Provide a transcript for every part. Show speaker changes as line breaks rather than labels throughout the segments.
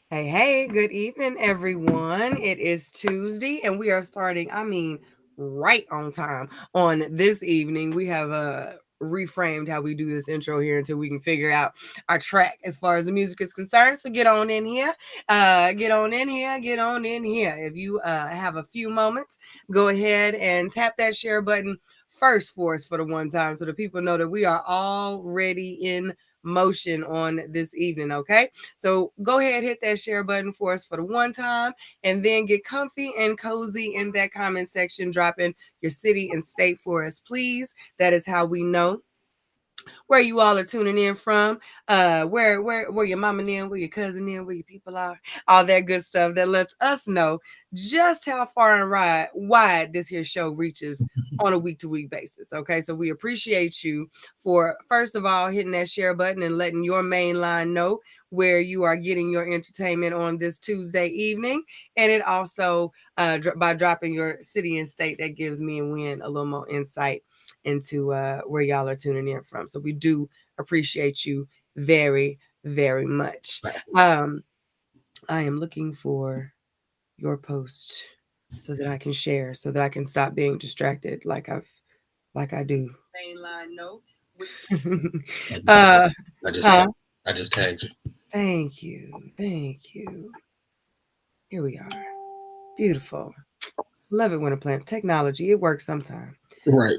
Hey, good evening, everyone. It is Tuesday, and we are starting, right on time on this evening. We have reframed how we do this intro here until we can figure out our track as far as the music is concerned. So get on in here. Get on in here. Get on in here. If you have a few moments, go ahead and tap that share button first for us for the one time so the people know that we are already in motion on this evening. Okay, so go ahead, hit that share button for us for the one time, and then get comfy and cozy in that comment section. Drop in your city and state for us, please. That is how we know where you all are tuning in from, where your mama in, where your cousin in, where your people are, all that good stuff that lets us know just how far and wide this here show reaches on a week-to-week basis. Okay, so we appreciate you for first of all hitting that share button and letting your main line know where you are getting your entertainment on this Tuesday evening, and it also by dropping your city and state, that gives me and Win a little more insight into where y'all are tuning in from. So we do appreciate you very, very much. I am looking for your post so that I can share, so that I can stop being distracted like I do. Mainline note. uh,
I just
huh?
tagged, I just tagged you.
Thank you. Thank you. Here we are. Beautiful. Love it when a plant technology, it works sometime.
Right.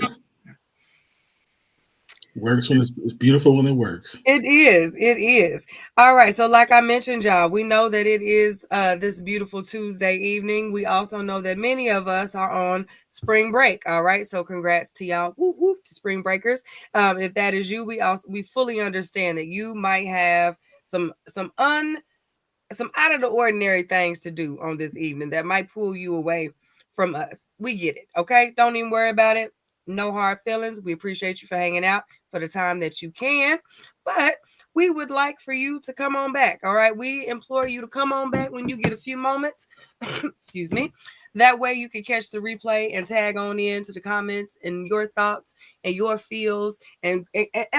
Works when it's beautiful when it works.
It is. It is. All right. So, like I mentioned, y'all, we know that it is this beautiful Tuesday evening. We also know that many of us are on spring break. All right. So, congrats to y'all. Whoop, whoop, to spring breakers. If that is you, we fully understand that you might have some out of the ordinary things to do on this evening that might pull you away from us. We get it. Okay. Don't even worry about it. No hard feelings. We appreciate you for hanging out for the time that you can. But we would like for you to come on back. All right. We implore you to come on back when you get a few moments. Excuse me. That way you can catch the replay and tag on into the comments and your thoughts and your feels and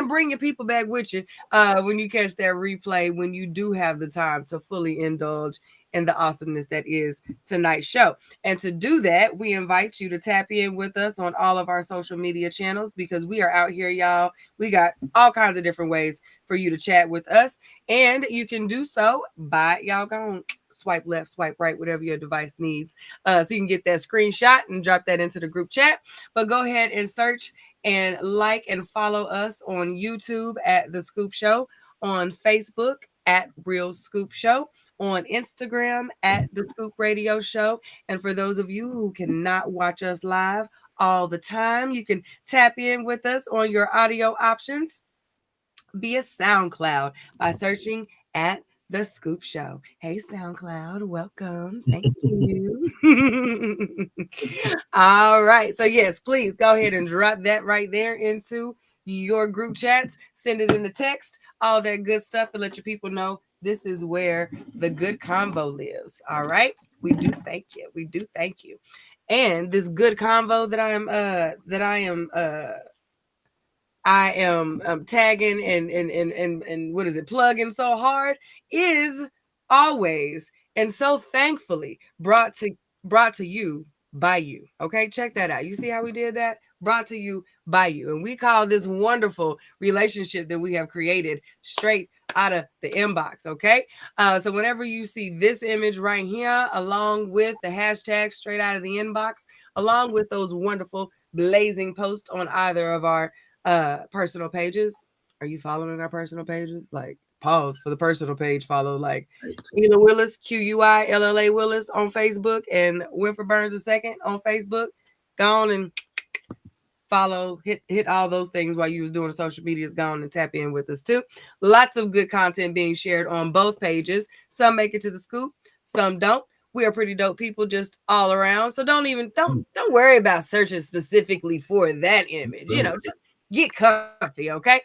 bring your people back with you when you catch that replay, when you do have the time to fully indulge in the awesomeness that is tonight's show. And to do that, we invite you to tap in with us on all of our social media channels because we are out here, y'all. We got all kinds of different ways for you to chat with us. And you can do so by y'all going swipe left, swipe right, whatever your device needs. So you can get that screenshot and drop that into the group chat. But go ahead and search and like and follow us on YouTube at The Scoop Show, on Facebook at Real Scoop Show, on Instagram at The Scoop Radio Show. And for those of you who cannot watch us live all the time, you can tap in with us on your audio options via SoundCloud by searching at The Scoop Show. Hey, SoundCloud, welcome. Thank you. All right. So, yes, please go ahead and drop that right there into your group chats. Send it in the text, all that good stuff, and let your people know this is where the good convo lives. All right. We do thank you. We do thank you. And this good convo that I am tagging and what is it, plugging so hard is always and so thankfully brought to you by you. Okay, check that out. You see how we did that? Brought to you by you. And we call this wonderful relationship that we have created straight out of the inbox. Okay. So whenever you see this image right here, along with the hashtag straight out of the inbox, along with those wonderful blazing posts on either of our personal pages. Are you following our personal pages? Like pause for the personal page, follow like Ela Willis, QUILLA Willis on Facebook, and Winfrey Burns II on Facebook. Go on and follow, hit all those things while you was doing the social medias. Go on and tap in with us too. Lots of good content being shared on both pages. Some make it to the scoop, some don't. We are pretty dope people just all around. So don't worry about searching specifically for that image. You know, just get comfy, okay?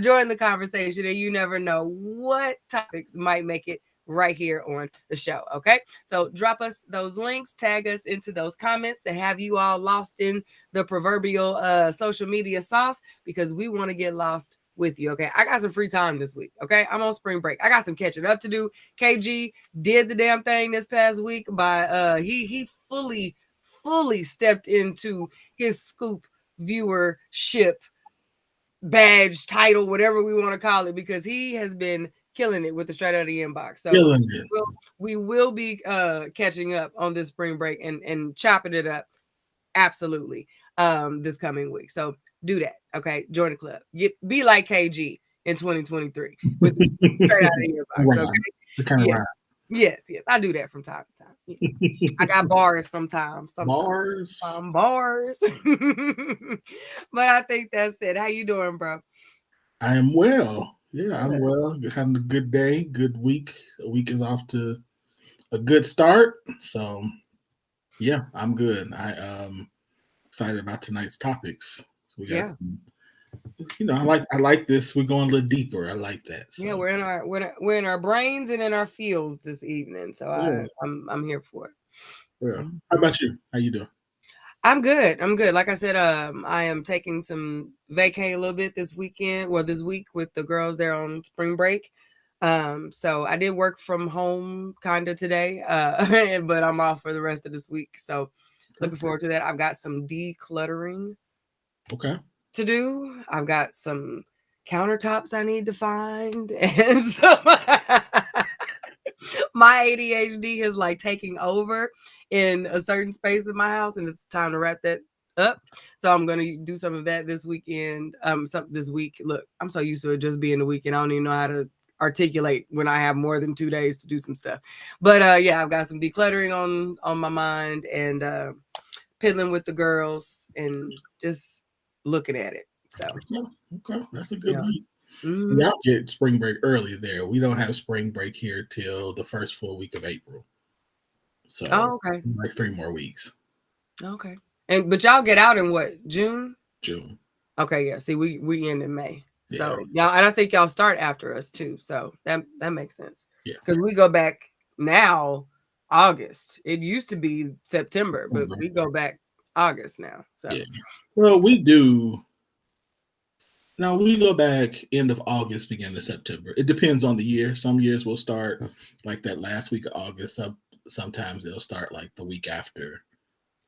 Join the conversation, and you never know what topics might make it right here on the show. Okay. So drop us those links, tag us into those comments that have you all lost in the proverbial social media sauce because we want to get lost with you. Okay, I got some free time this week. Okay, I'm on spring break. I got some catching up to do. KG did the damn thing this past week by he fully stepped into his Scoop viewership badge, title, whatever we want to call it, because he has been killing it with the Straight Out of the Inbox. So we will be catching up on this spring break and chopping it up absolutely this coming week. So do that. Okay, join the club. Be like KG in 2023 with the Straight Out of the Inbox.
Right.
Okay,
kind of
yeah. Yes, I do that from time to time. Yeah. I got bars sometimes.
Bars.
Bars. But I think that's it. How you doing, bro?
I am well. Yeah, I'm well. Having a good day, good week. A week is off to a good start. So yeah, I'm good. I excited about tonight's topics. So we got some, I like this. We're going a little deeper. I like that. So.
Yeah, we're in our brains and in our fields this evening. So I'm here for it.
Yeah. How about you? How you doing?
I'm good. Like I said, I am taking some vacay a little bit this weekend. Well, this week with the girls there on spring break. So I did work from home kind of today, but I'm off for the rest of this week. So looking forward to that. I've got some decluttering to do. I've got some countertops I need to find, and so my ADHD is like taking over in a certain space in my house, and it's time to wrap that up. So I'm gonna do some of that this weekend. This week. Look, I'm so used to it just being the weekend. I don't even know how to articulate when I have more than 2 days to do some stuff. But yeah, I've got some decluttering on my mind and piddling with the girls and just looking at it. So
okay, that's a good week. Mm-hmm. Y'all get spring break early there. We don't have spring break here till the first full week of April. So
okay,
like 3 more weeks.
Okay, but y'all get out in what, June?
June.
Okay, yeah. See, we end in May. So y'all, and I think y'all start after us too. So that makes sense.
Yeah,
because we go back now August. It used to be September, but we go back August now. So
well, we do. Now we go back end of August, beginning of September. It depends on the year. Some years we'll start like that last week of August. Sometimes they'll start like the week after.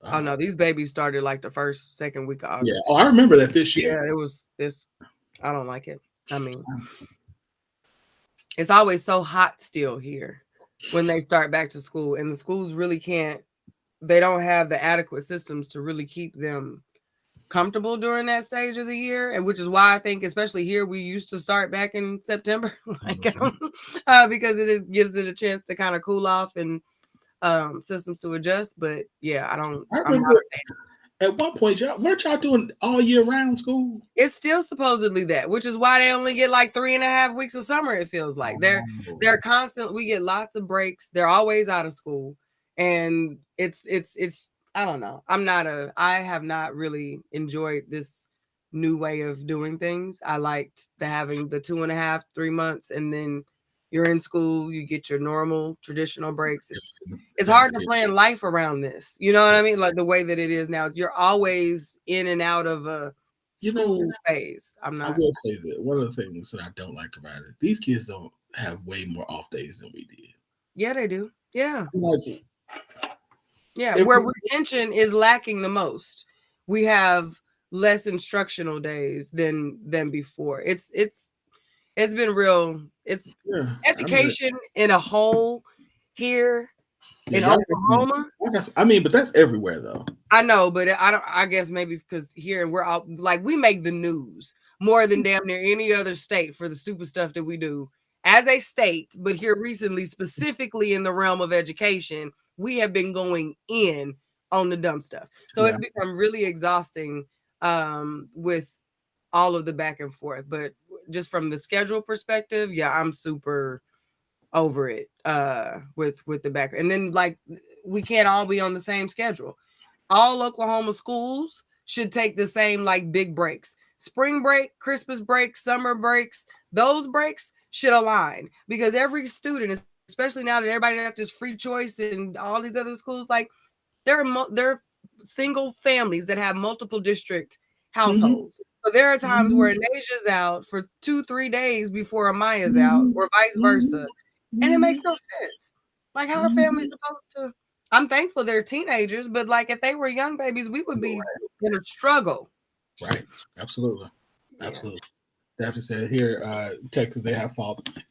Oh no, these babies started like the first, second week of August.
Yeah, I remember that this year.
Yeah, it was this. I don't like it. I mean, it's always so hot still here when they start back to school, and the schools really can't. They don't have the adequate systems to really keep them comfortable during that stage of the year, and which is why I think, especially here, we used to start back in September, because it gives it a chance to kind of cool off and systems to adjust. But yeah, I'm not a fan.
At one point, weren't y'all doing all year round school?
It's still supposedly that, which is why they only get like 3.5 weeks of summer. It feels like they're constant. We get lots of breaks. They're always out of school, and it's. I don't know. I have not really enjoyed this new way of doing things. I liked having the 2.5, 3 months, and then you're in school, you get your normal traditional breaks. It's hard to plan life around this. You know what I mean? Like the way that it is now, you're always in and out of a school phase. I will
say that one of the things that I don't like about it, these kids don't have way more off days than we did.
Yeah, they do. Yeah. Yeah, where retention is lacking the most, we have less instructional days than before. It's been real. It's education in a whole here in Oklahoma.
But that's everywhere though.
I know, but I guess maybe because here we're all like we make the news more than damn near any other state for the stupid stuff that we do as a state. But here recently, specifically in the realm of education, we have been going in on the dumb stuff. So it's become really exhausting with all of the back and forth. But just from the schedule perspective, I'm super over it with the back. And then like we can't all be on the same schedule. All Oklahoma schools should take the same like big breaks. Spring break, Christmas break, summer breaks, those breaks should align because every student, especially now that everybody got this free choice and all these other schools, like they're single families that have multiple district households. So there are times where Naja's out for 2-3 days before Amaya's out, or vice versa, and it makes no sense. Like, how are families supposed to? I'm thankful they're teenagers, but like if they were young babies, we would be in a struggle.
Right. Absolutely.
Yeah.
Absolutely. Daphne said here, Texas, they have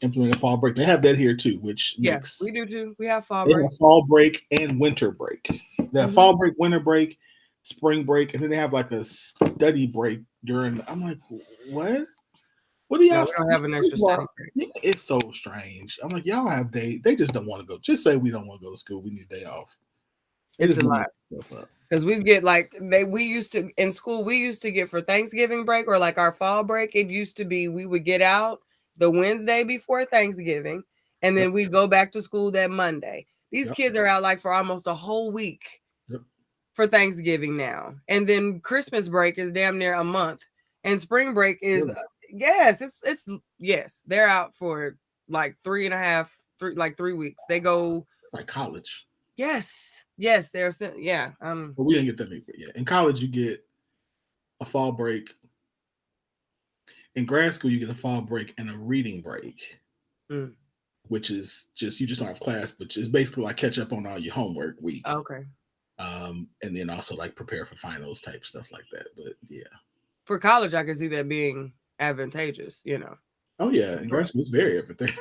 implementing fall break. They have that here too, which makes
we do too. We have fall
they
break.
have fall break and winter break. They have fall break, winter break, spring break, and then they have like a study break during. I'm like, what? What do y'all?
No, we don't have an extra study break.
Yeah, it's so strange. I'm like, y'all have days. They just don't want to go. Just say we don't want to go to school. We need a day off.
It's a lot. Because we get like we used to in school, we used to get for Thanksgiving break or like our fall break. It used to be we would get out the Wednesday before Thanksgiving, and then we'd go back to school that Monday. These kids are out like for almost a whole week for Thanksgiving now, and then Christmas break is damn near a month, and spring break is it's they're out for like 3 weeks. They go
like college.
Yes, they're
But we didn't get that many yet. In college, you get a fall break. In grad school, you get a fall break and a reading break, which is just you just don't have class, but it's basically like catch up on all your homework week.
Okay.
And then also like prepare for finals type stuff like that. But yeah,
for college, I can see that being advantageous.
Oh yeah, in grad school, it's very advantageous.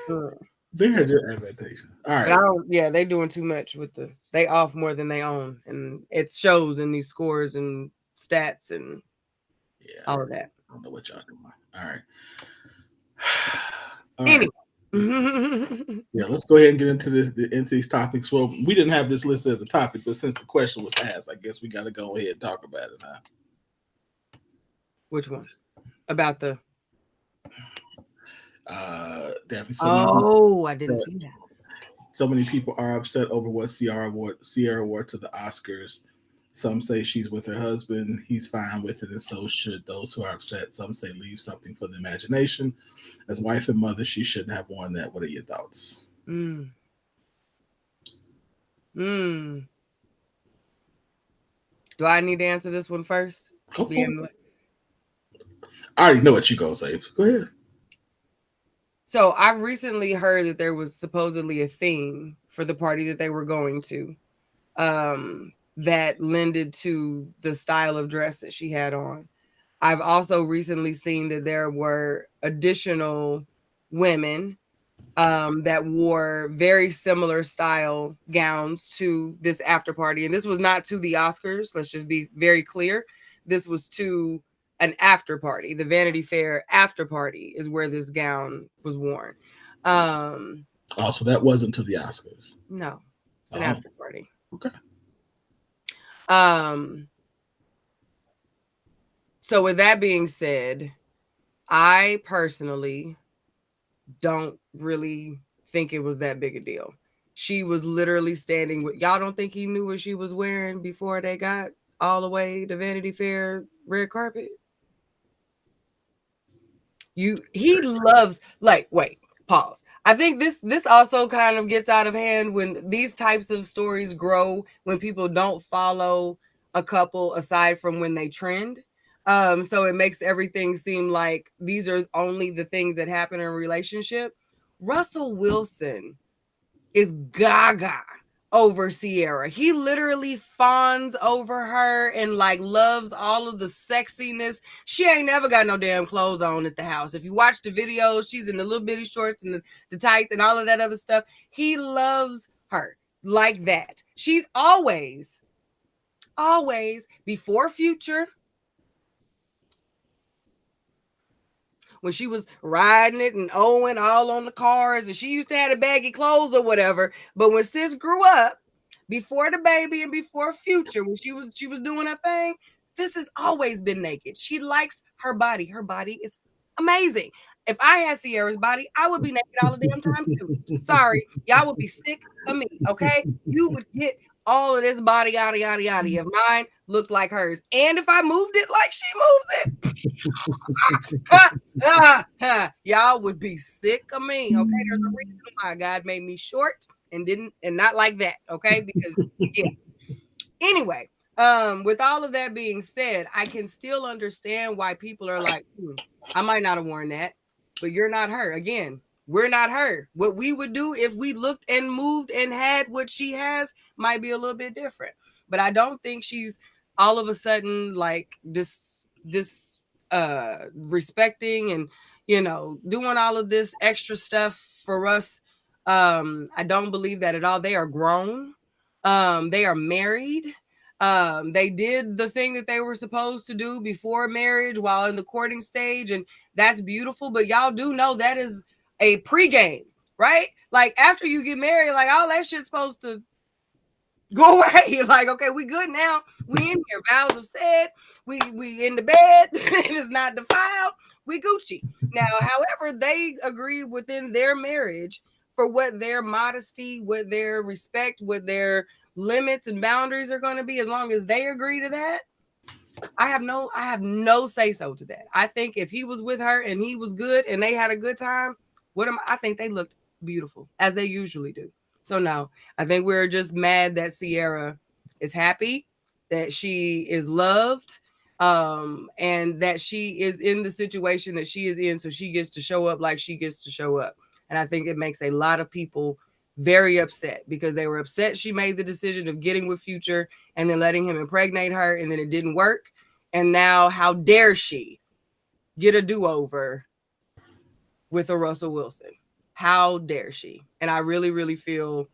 Very advantageous. All right.
But they doing too much with they off more than they own, and it shows in these scores and stats and all of that.
I don't know what y'all doing. All right.
Anyway.
Yeah, let's go ahead and get into these topics. Well, we didn't have this list as a topic, but since the question was asked, I guess we got to go ahead and talk about it, huh?
Which one? About the
Daphne.
I didn't see that.
So many people are upset over what Ciara wore to the Oscars. Some say she's with her husband. He's fine with it, and so should those who are upset. Some say leave something for the imagination. As wife and mother, she shouldn't have worn that. What are your thoughts?
Do I need to answer this one first?
I already know what you're going to say. Go ahead.
So I've recently heard that there was supposedly a theme for the party that they were going to that lended to the style of dress that she had on. I've also recently seen that there were additional women that wore very similar style gowns to this after party. And this was not to the Oscars. Let's just be very clear. This was to an after party. The Vanity Fair after party is where this gown was worn.
So that wasn't to the Oscars.
No, it's an after party.
Okay.
So with that being said, I personally don't really think it was that big a deal. She was literally standing with y'all. Don't think he knew what she was wearing before they got all the way to Vanity Fair red carpet? He loves pause. I think this also kind of gets out of hand when these types of stories grow, when people don't follow a couple aside from when they trend. So it makes everything seem like these are only the things that happen in a relationship. Russell Wilson is gaga over Ciara. He literally fawns over her and like loves all of the sexiness. She ain't never got no damn clothes on at the house. If you watch the videos, she's in the little bitty shorts and the tights and all of that other stuff. He loves her like that. She's always before Future, when she was riding it and Owen all on the cars, and she used to have the baggy clothes or whatever. But when sis grew up, before the baby and before Future, when she was doing her thing, sis has always been naked. She likes her body. Her body is amazing. If I had Ciara's body, I would be naked all the damn time too. Sorry, y'all would be sick of me, okay? You would get all of this body, yada, yada, yada. If mine looked like hers. And if I moved it like she moves it, y'all would be sick of me, okay? There's a reason why God made me short and not like that, okay? Because, yeah. Anyway, With all of that being said, I can still understand why people are like, I might not have worn that, but you're not her. Again, we're not her. What we would do if we looked and moved and had what she has might be a little bit different. But I don't think she's all of a sudden like respecting and doing all of this extra stuff for us. I don't believe that at all. They are grown. They are married. They did the thing that they were supposed to do before marriage while in the courting stage, and that's beautiful. But y'all do know that is a pregame, right? Like after you get married, like all that shit's supposed to go away. Like, okay, we good now. We in here. Vows have said. We in the bed. It is not defiled. We Gucci. Now, however, they agree within their marriage for what their modesty, what their respect, what their limits and boundaries are going to be. As long as they agree to that, I have no say so to that. I think if he was with her and he was good and they had a good time, I think they looked beautiful as they usually do. So no, I think we're just mad that Ciara is happy, that she is loved, and that she is in the situation that she is in, so she gets to show up like she gets to show up. And I think it makes a lot of people very upset because they were upset she made the decision of getting with Future and then letting him impregnate her, and then it didn't work. And now, how dare she get a do-over with a Russell Wilson? How dare she? And I really, really feel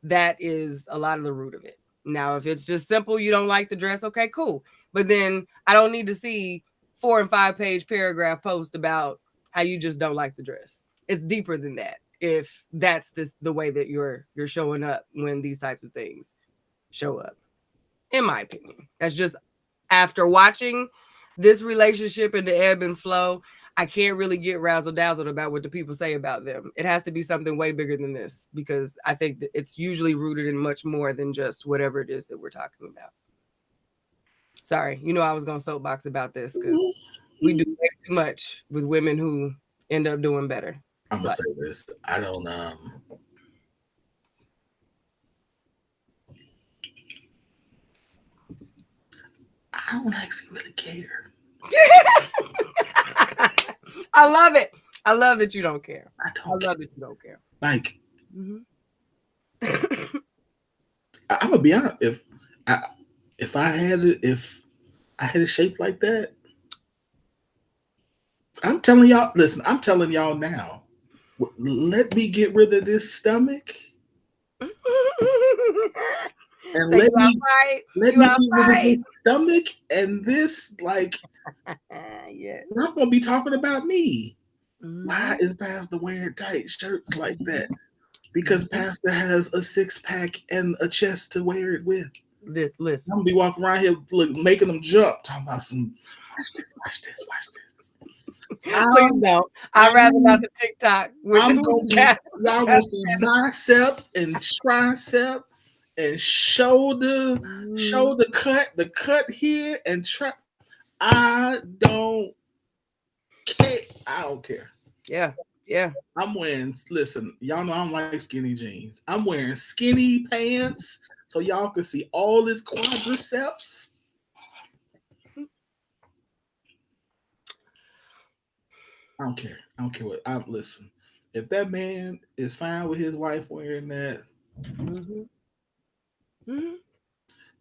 that is a lot of the root of it. Now, if it's just simple, you don't like the dress, okay, cool. But then I don't need to see 4 and 5 page paragraph post about how you just don't like the dress. It's deeper than that. If that's the way that you're showing up when these types of things show up, in my opinion. That's just after watching this relationship and the ebb and flow, I can't really get razzle dazzled about what the people say about them. It has to be something way bigger than this because I think that it's usually rooted in much more than just whatever it is that we're talking about. Sorry, I was going to soapbox about this because we do way too much with women who end up doing better.
I'm gonna say this. I don't actually really care.
I love it. I love that you don't care.
I
love that you don't care.
Like, I'm gonna be honest. If I had a shape like that, I'm telling y'all. Listen, I'm telling y'all now. Let me get rid of this stomach. And
so
let me
get
rid of this stomach and this, like,
yes.
we're not gonna be talking about me. Why is Pastor wearing tight shirts like that? Because Pastor has a 6-pack and a chest to wear it with.
Listen.
I'm gonna be walking around here making them jump, talking about some watch this.
Please don't. I'd rather not the TikTok.
I'm gonna y'all see bicep and tricep and shoulder cut, the cut here and I don't care. I don't care.
Yeah.
I'm wearing. Listen, y'all know I don't like skinny jeans. I'm wearing skinny pants so y'all can see all this quadriceps. I don't care. I don't care what. Listen. If that man is fine with his wife wearing that,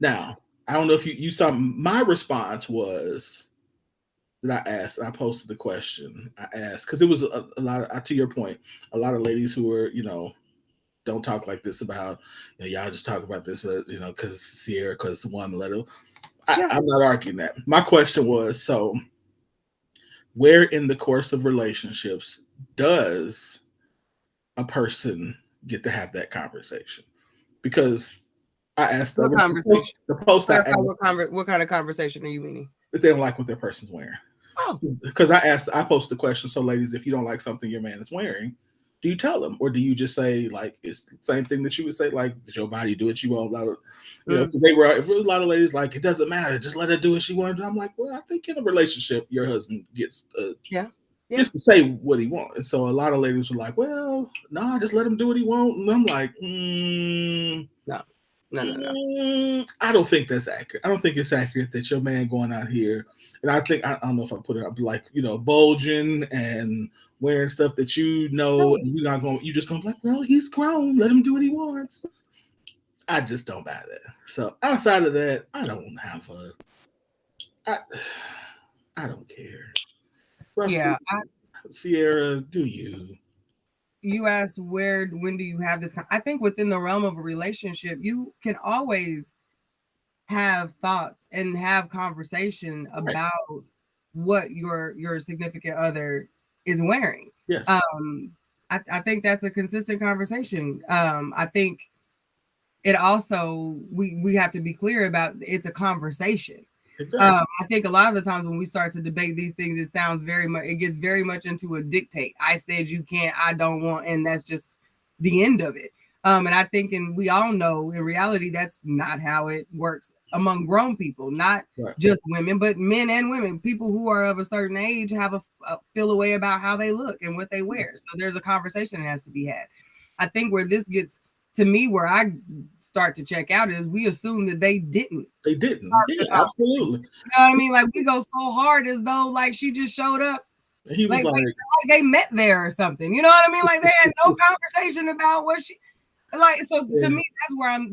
now I don't know if you saw my response was that I asked. I posted the question. I asked because it was a lot of, to your point, a lot of ladies who were don't talk like this about y'all just talk about this, but because Ciara, because one letter. I'm not arguing that. My question was so. Where in the course of relationships does a person get to have that conversation? Because I asked
what conversation?
The post I asked,
what kind of conversation are you meaning?
If they don't like what their person's wearing. Oh, because I posted the question. So, ladies, if you don't like something your man is wearing, do you tell them, or do you just say like it's the same thing that you would say like, "Does your body do what you want?" If there was a lot of ladies like it doesn't matter, just let her do what she wants. I'm like, well, I think in a relationship, your husband gets just to say what he wants. And so a lot of ladies were like, well, no, just let him do what he wants. And I'm like,
No.
I don't think that's accurate. I don't think it's accurate that your man going out here, and I don't know if I put it up like bulging and wearing stuff that and you just gonna be like, well, he's grown, let him do what he wants. I just don't buy that. So outside of that, I don't have I don't care. Russell,
Yeah,
Sierra, do you?
You asked when do you have this? I think within the realm of a relationship, you can always have thoughts and have conversation about what your significant other is wearing.
Yes.
I think that's a consistent conversation. I think it also we have to be clear about it's a conversation.
Exactly.
I think a lot of the times when we start to debate these things, it gets very much into a dictate. I said you can't, I don't want, and that's just the end of it. And I think, and we all know in reality, that's not how it works among grown people, not just women, but men and women. People who are of a certain age have a feel a way about how they look and what they wear. So there's a conversation that has to be had. I think where this gets to me, where I start to check out is we assume that they didn't.
They didn't. Yeah, absolutely.
You know what I mean? Like we go so hard as though like she just showed up.
He was like
they met there or something. You know what I mean? Like they had no conversation about what she like. So to me,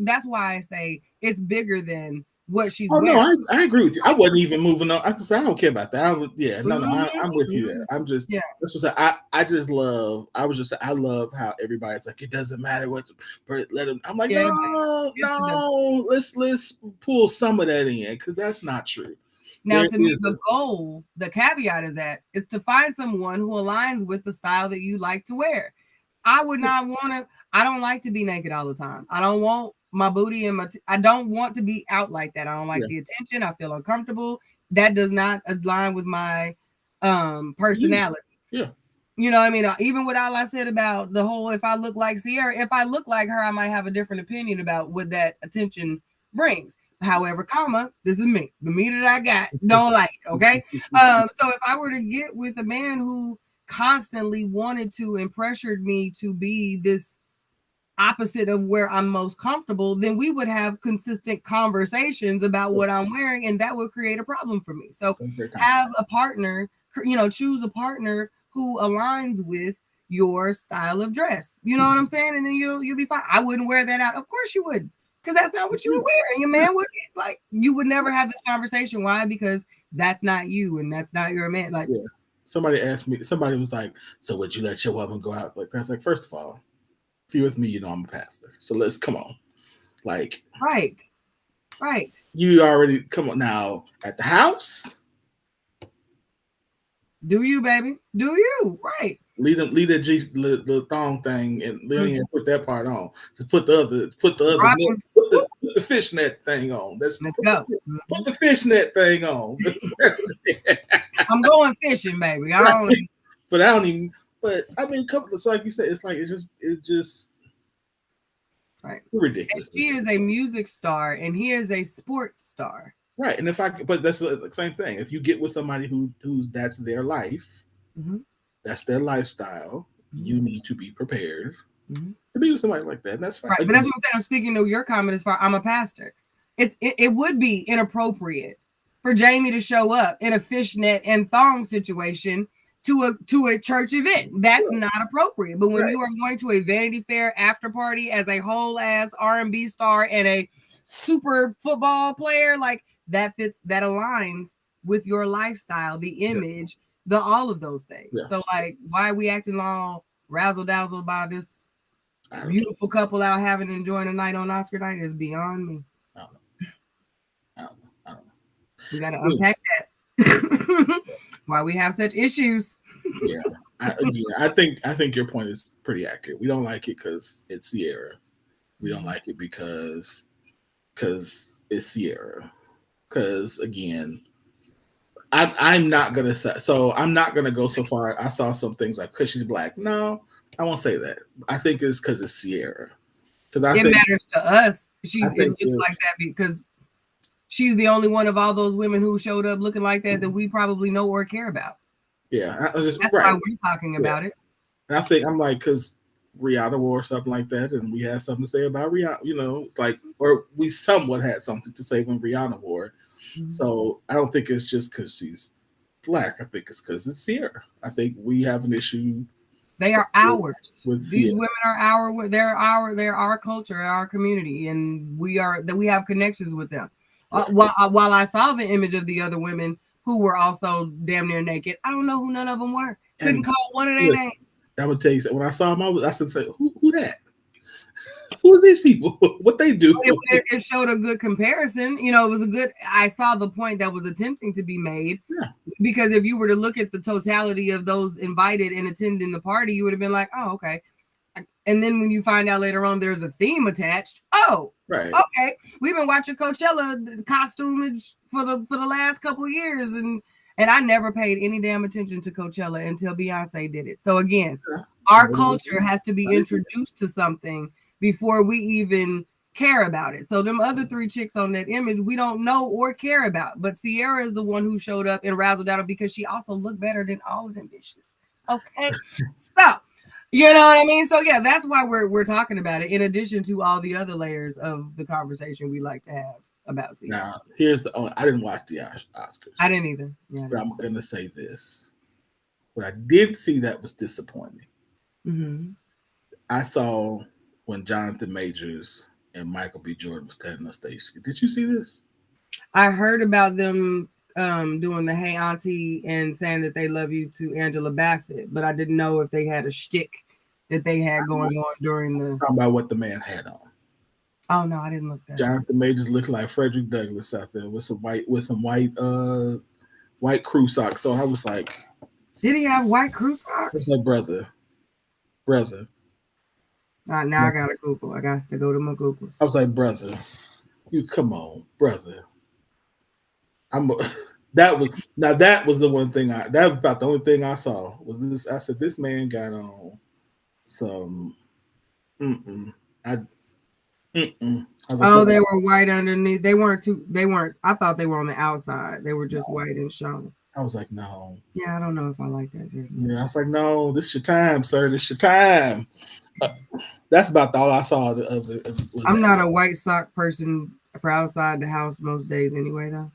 that's why I say it's bigger than what she's wearing.
No, I agree with you. I wasn't even moving on. I don't care about that. I'm with you there. I'm just that's what I love how everybody's like, it doesn't matter what let him. I'm like, no, let's pull some of that in because that's not true.
Now, to me, the goal, the caveat of that is to find someone who aligns with the style that you like to wear. I would not want to. I don't like to be naked all the time. I don't want my booty and I don't want to be out like that. I don't like the attention. I feel uncomfortable. That does not align with my personality.
Yeah.
You know what I mean? Even with all I said about the whole, if I look like Sierra, if I look like her, I might have a different opinion about what that attention brings. However, this is me. The me that I got don't like it, okay? So if I were to get with a man who constantly wanted to and pressured me to be this opposite of where I'm most comfortable, then we would have consistent conversations about what I'm wearing, and that would create a problem for me. So have a partner, choose a partner who aligns with your style of dress. You know what I'm saying? And then you'll be fine. I wouldn't wear that out. Of course you would, because that's not what you were wearing. Your man would you would never have this conversation. Why? Because that's not you, and that's not your man. Like
somebody asked me. Somebody was like, "So would you let your woman go out like that?" I was like, first of all, if you're with me, I'm a pastor. So let's come on. Like
right.
You already come on now at the house.
Do you, baby? Do you? Right.
Leave the thong thing and Lillian put that part on. Just put the fishnet thing on. Let's go. Put the fishnet thing on.
I'm going fishing, baby.
But I don't even. But I mean, it's like you said. It's just
right.
Ridiculous.
And she is a music star, and he is a sports star.
Right, and but that's the same thing. If you get with somebody who's that's their life, that's their lifestyle, you need to be prepared to be with somebody like that. And that's fine.
Right, but that's what I'm saying. I'm speaking to your comment as far I'm a pastor. It would be inappropriate for Jamie to show up in a fishnet and thong situation to a church event. That's not appropriate. But when you are going to a Vanity Fair after party as a whole ass R&B star and a super football player, like that aligns with your lifestyle, the image, the all of those things. So like, why are we acting all razzle dazzle about this beautiful couple out having enjoying a night on Oscar night is beyond me.
I don't know.
We got to unpack that. Why we have such issues.
I think your point is pretty accurate. We don't like it because it's Sierra. We don't like it because it's Sierra. Because again, I'm not gonna say so. I'm not gonna go so far. I saw some things like because she's black. No, I won't say that. I think it's because it's Sierra. Because it
matters to us. It looks like that because she's the only one of all those women who showed up looking like that we probably know or care about.
Yeah,
that's why we're talking about it.
And I think I'm like because Rihanna wore something like that, and we had something to say about Rihanna. It's like, or we somewhat had something to say when Rihanna wore it. So I don't think it's just because she's black. I think it's because it's Sierra. I think we have an issue.
They are ours.
With
These
Sierra.
women are our. They're our culture, our community, and we have connections with them.
Right.
While I saw the image of the other women who were also damn near naked, I don't know who none of them were. Couldn't call one of their names.
I'm gonna tell you, when I saw them, I said, "Who that? Who are these people? What they do?"
It showed a good comparison. It was a good. I saw the point that was attempting to be made.
Yeah.
Because if you were to look at the totality of those invited and attending the party, you would have been like, "Oh, okay." And then when you find out later on there's a theme attached, oh,
right,
okay. We've been watching Coachella costumage for the last couple of years, and I never paid any damn attention to Coachella until Beyonce did it. So again, our culture has to be introduced to something before we even care about it. So them other three chicks on that image, we don't know or care about. But Sierra is the one who showed up and razzled out because she also looked better than all of them bitches. Okay, so. You know what I mean? So yeah, that's why we're talking about it. In addition to all the other layers of the conversation we like to have about Sierra.
Now, here's I didn't watch the Oscars.
I didn't either. Yeah.
But I'm gonna say this: what I did see that was disappointing.
Mm-hmm.
I saw when Jonathan Majors and Michael B. Jordan was standing on stage. Did you see this?
I heard about them doing the "Hey Auntie" and saying that they love you to Angela Bassett, but I didn't know if they had a shtick that they had going on during the.
Talking about what the man had on.
Oh no, I didn't look that.
Jonathan Majors looked like Frederick Douglass out there with some white crew socks. So I was like,
did he have white crew socks?
It's like brother.
Now I gotta Google. I got to go to my Googles.
I was like, brother, you come on, brother. That was the one thing that was about the only thing I saw was this. I said, this man got on some. I was like,
they were white underneath. They weren't. I thought they were on the outside. They were just white and shown.
I was like, no.
Yeah, I don't know if I like that very much.
Yeah, I was like, no, this is your time, sir. This is your time. That's about all I saw of it.
I'm not a white sock person for outside the house most days anyway, though.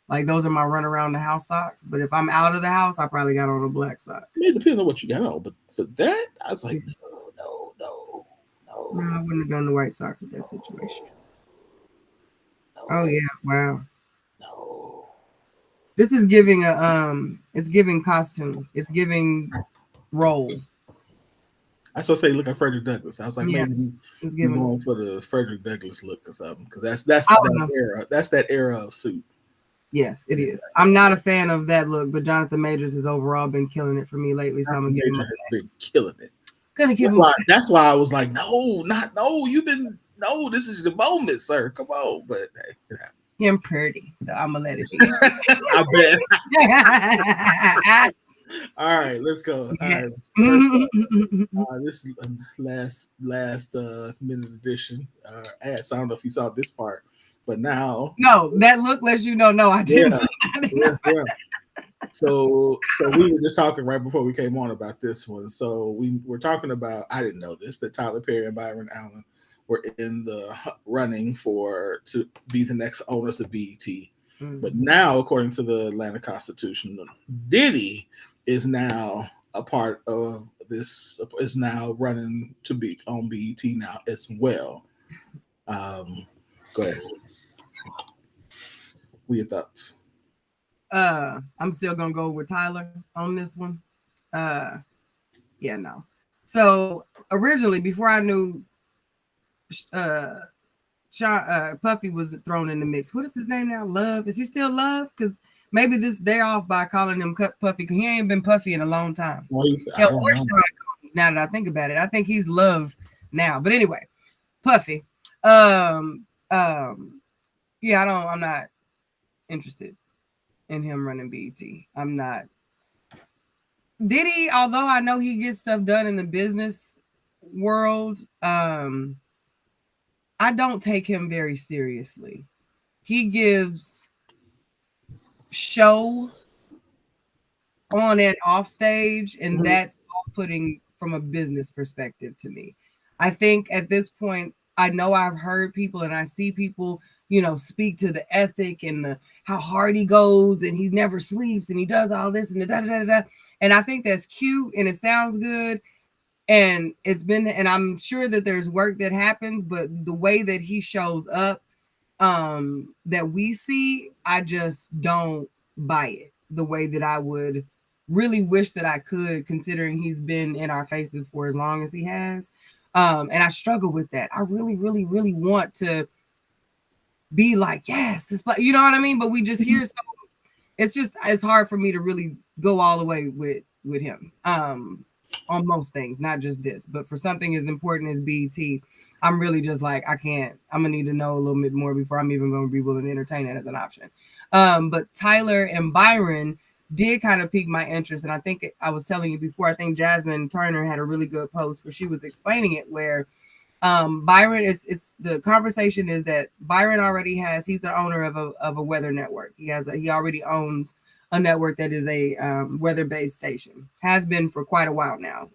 Like those are my run around the house socks. But if I'm out of the house, I probably got on a black sock.
It depends on what you got on. But for that, I was like,
no. I wouldn't have done the white socks with that situation. No. Oh yeah, wow.
No.
This is giving it's giving costume. It's giving role.
I was say look at Frederick Douglass. I was like, maybe
he's
going for the Frederick Douglass look or something because that's that era. That's that era of suit.
Yes, it is. I'm not a fan of that look, but Jonathan Majors has overall been killing it for me lately. So I'm gonna give him
been killing it. That's why I was like, no, this is the moment, sir. Come on, but hey,
him pretty, so I'm gonna let it be.
I bet. All right, let's go.
Yes.
All right, this is last minute edition. Ads. I don't know if you saw this part, but now
no, that look lets you know. No, I didn't.
Yeah. So we were just talking right before we came on about this one. So we were talking about, I didn't know this, that Tyler Perry and Byron Allen were in the running to be the next owners of BET. Mm-hmm. But now, according to the Atlanta Constitution, Diddy is now a part of this, is now running to be on BET now as well. Go ahead. What are your thoughts?
I'm still gonna go with Tyler on this one. No. So originally, before I knew Puffy was thrown in the mix. What is his name now? Love? Is he still Love? Because maybe they're off by calling him Puffy because he ain't been Puffy in a long time.
Well,
now that I think about it, I think he's Love now. But anyway, Puffy. I'm not interested in him running BET. I'm not. Diddy, although I know he gets stuff done in the business world, I don't take him very seriously. He gives show on and off stage, and that's off-putting from a business perspective to me. I think at this point, I know I've heard people and I see people, speak to the ethic and the how hard he goes and he never sleeps and he does all this and the da da da da. And I think that's cute and it sounds good. And and I'm sure that there's work that happens, but the way that he shows up, that we see, I just don't buy it the way that I would really wish that I could, considering he's been in our faces for as long as he has. And I struggle with that. I really, really, really want to be like, yes, it's like, you know what I mean? But we just hear so it's hard for me to really go all the way with him. On most things, not just this, but for something as important as BET, I'm really just like, I'm gonna need to know a little bit more before I'm even gonna be willing to entertain it as an option. But Tyler and Byron did kind of pique my interest. And I think I was telling you before, I think Jasmine Turner had a really good post where she was explaining it, where Byron it's the conversation is that Byron he's the owner of a weather network. He already owns a network that is a weather-based station, has been for quite a while now.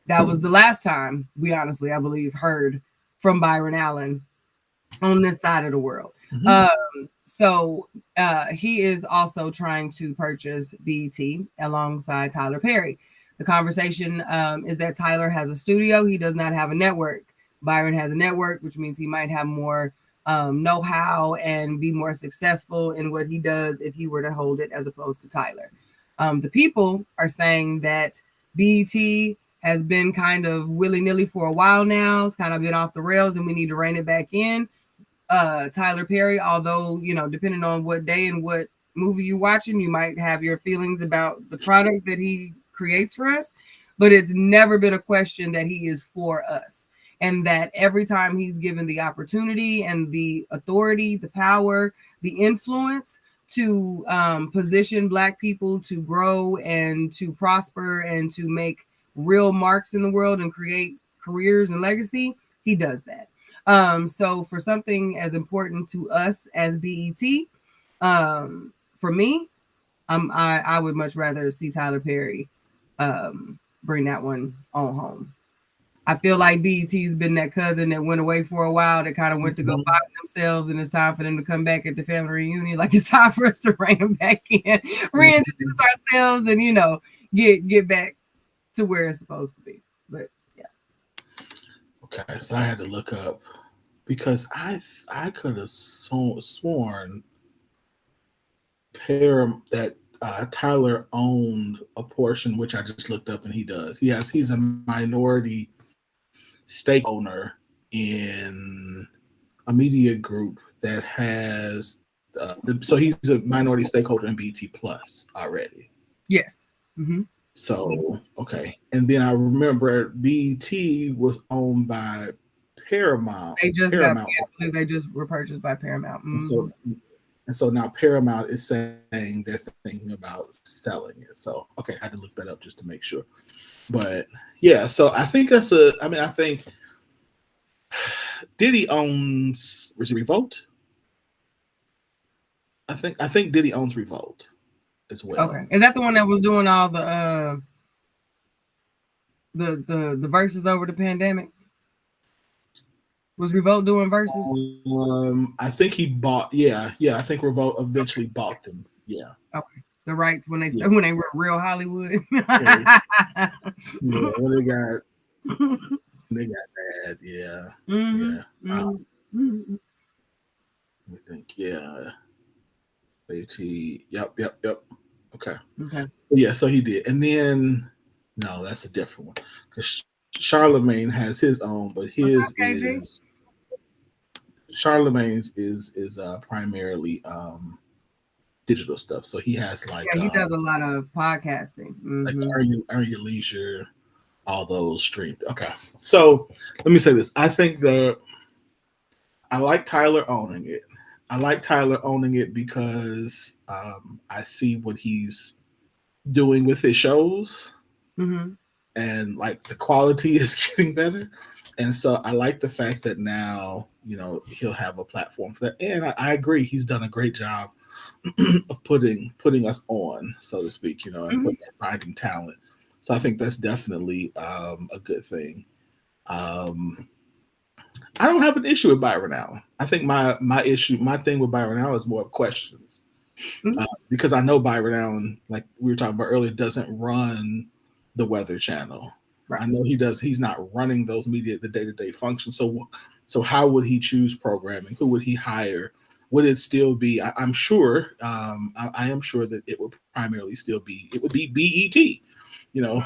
That was the last time we honestly, I believe, heard from Byron Allen on this side of the world. So he is also trying to purchase BET alongside Tyler Perry. The conversation is that Tyler has a studio. He does not have a network. Byron has a network, which means he might have more know-how and be more successful in what he does if he were to hold it, as opposed to Tyler. The people are saying that BET has been kind of willy-nilly for a while now. It's kind of been off the rails and we need to rein it back in. Tyler Perry, although, depending on what day and what movie you're watching, you might have your feelings about the product that he creates for us, but it's never been a question that he is for us. And that every time he's given the opportunity and the authority, the power, the influence to position Black people to grow and to prosper and to make real marks in the world and create careers and legacy, he does that. So for something as important to us as BET, for me, I would much rather see Tyler Perry bring that one on home. I feel like BET's been that cousin that went away for a while, that kind of went to go find themselves, and it's time for them to come back at the family reunion. Like, it's time for us to rein them back in, reintroduce ourselves, and get back to where it's supposed to be. But yeah.
Okay, so I had to look up because I could have sworn that Tyler owned a portion, which I just looked up, and he does. He's a minority stake owner in a media group that has. So he's a minority stakeholder in BET Plus already.
Yes. Mm-hmm.
So okay, and then I remember BET was owned by Paramount.
They just they just were purchased by Paramount. Mm-hmm.
And so now Paramount is saying they're thinking about selling it. So, okay, I had to look that up just to make sure. But yeah, so I think I think Diddy owns Revolt. I think Diddy owns Revolt as well.
Okay. Is that the one that was doing all the verses over the pandemic? Was Revolt doing verses?
I think he bought. Yeah. I think Revolt eventually bought them. Yeah.
Okay. The rights when they were real Hollywood.
When they got bad. Yeah.
Mm-hmm.
Yeah. I think. Yeah. AT. Yep. Okay. Yeah. So he did, and then no, that's a different one because Charlemagne has his own, but his is. Charlemagne's is primarily digital stuff. So he has
he does a lot of podcasting. Mm-hmm.
Like Earn Your Leisure, all those streams. Okay. So let me say this. I think I like Tyler owning it. I like Tyler owning it because I see what he's doing with his shows.
Mm-hmm.
And like the quality is getting better. And so I like the fact that now, he'll have a platform for that. And I agree, he's done a great job of putting us on, so to speak, and finding talent So I think that's definitely a good thing. Um, I don't have an issue with Byron Allen. I think my thing with Byron Allen is more of questions,
Mhm.
because I know Byron Allen, like we were talking about earlier, doesn't run the Weather Channel.
Right.
I know he does. He's not running those media, the day to day functions. So how would he choose programming? Who would he hire? Would it still be? I'm sure. I am sure that it would primarily still be. It would be BET. You know,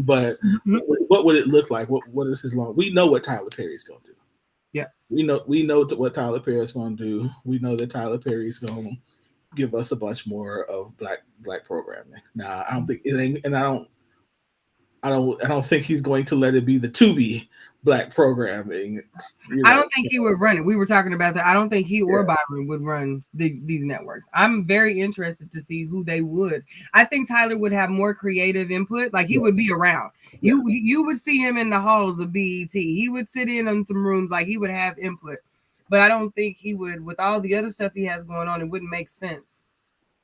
but
Mhm.
what would it look like? What is his long? We know what Tyler Perry's going to do.
Yeah.
We know what Tyler Perry's going to do. We know that Tyler Perry's going to give us a bunch more of black programming. Now, I don't think it ain't, and I don't think he's going to let it be the Tubi black programming. You
I
know,
don't think he would run it. We were talking about that. I don't think he or
yeah,
Byron would run these networks. I'm very interested to see who they would. I think Tyler would have more creative input. Like he would
yes,
be around.
yeah,
You would see him in the halls of BET. He would sit in some rooms. Like he would have input. But I don't think he would, with all the other stuff he has going on. It wouldn't make sense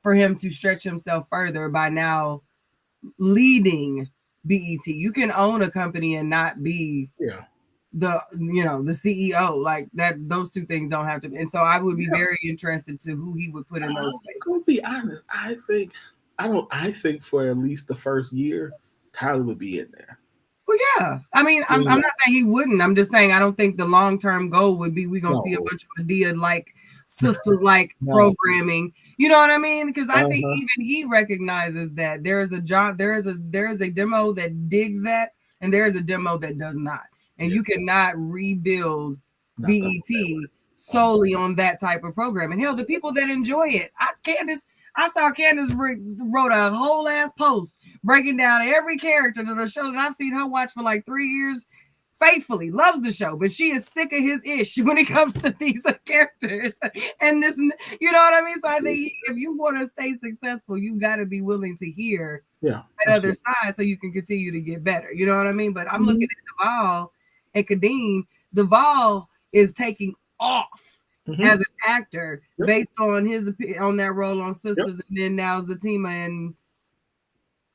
for him to stretch himself further by now leading BET. You can own a company and not be
yeah,
the CEO. Like that, those two things don't have to be. And so I would be
yeah.
very interested to who he would put in those
I'm gonna
spaces.
be honest. I think for at least the first year, Tyler would be in there.
Well, yeah. I mean, I'm
Yeah,
not saying he wouldn't. I'm just saying I don't think the long-term goal would be we're gonna see a
no,
bunch of Medea like sisters like
no.
programming. You know what I mean? Because I think
Uh-huh.
even he recognizes that there is a job, there is a demo that digs that, and there is a demo that does not. And
Yeah,
you cannot rebuild
not the whole
BET
network.
solely on that type of program. And hell, the people that enjoy it, I saw Candace wrote a whole ass post breaking down every character to the show that I've seen her watch for like 3 years faithfully, loves the show, but she is sick of his ish when it comes to these characters and this, you know what I mean? So I think if you want to stay successful, you got to be willing to hear
Yeah,
that other
absolutely.
side so you can continue to get better. You know what I mean? But I'm looking
Mhm.
at Duvall and Kadeem. Duvall is taking off as
Mhm.
an actor
Yep,
based on on that role on
yep.
Sisters, and then now Zatima and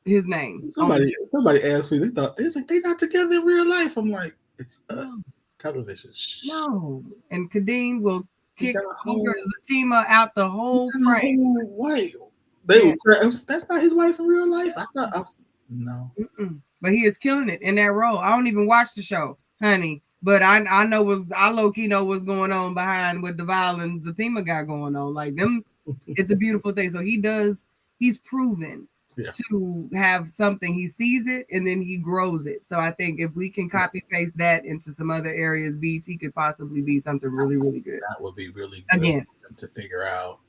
his name on the
Somebody asked me. They thought it's like they not together in real life. I'm like, it's a
no,
television. Shh.
no. And Kadeem will
You
kick
got a
over
whole,
Zatima out the
you
whole
got a
frame.
whole wife. They
Yeah.
were. That's not his wife in real life. I thought I was no.
Mm-mm. But he is killing it in that role. I don't even watch the show, honey. But I know I low key know what's going on behind what Deval and Zatima got going on. Like them, it's a beautiful thing. So he's proven
Yeah,
to have something. He sees it and then he grows it. So I think if we can copy paste that into some other areas, BT could possibly be something really, really good.
that would be really good
Again,
for them to figure out.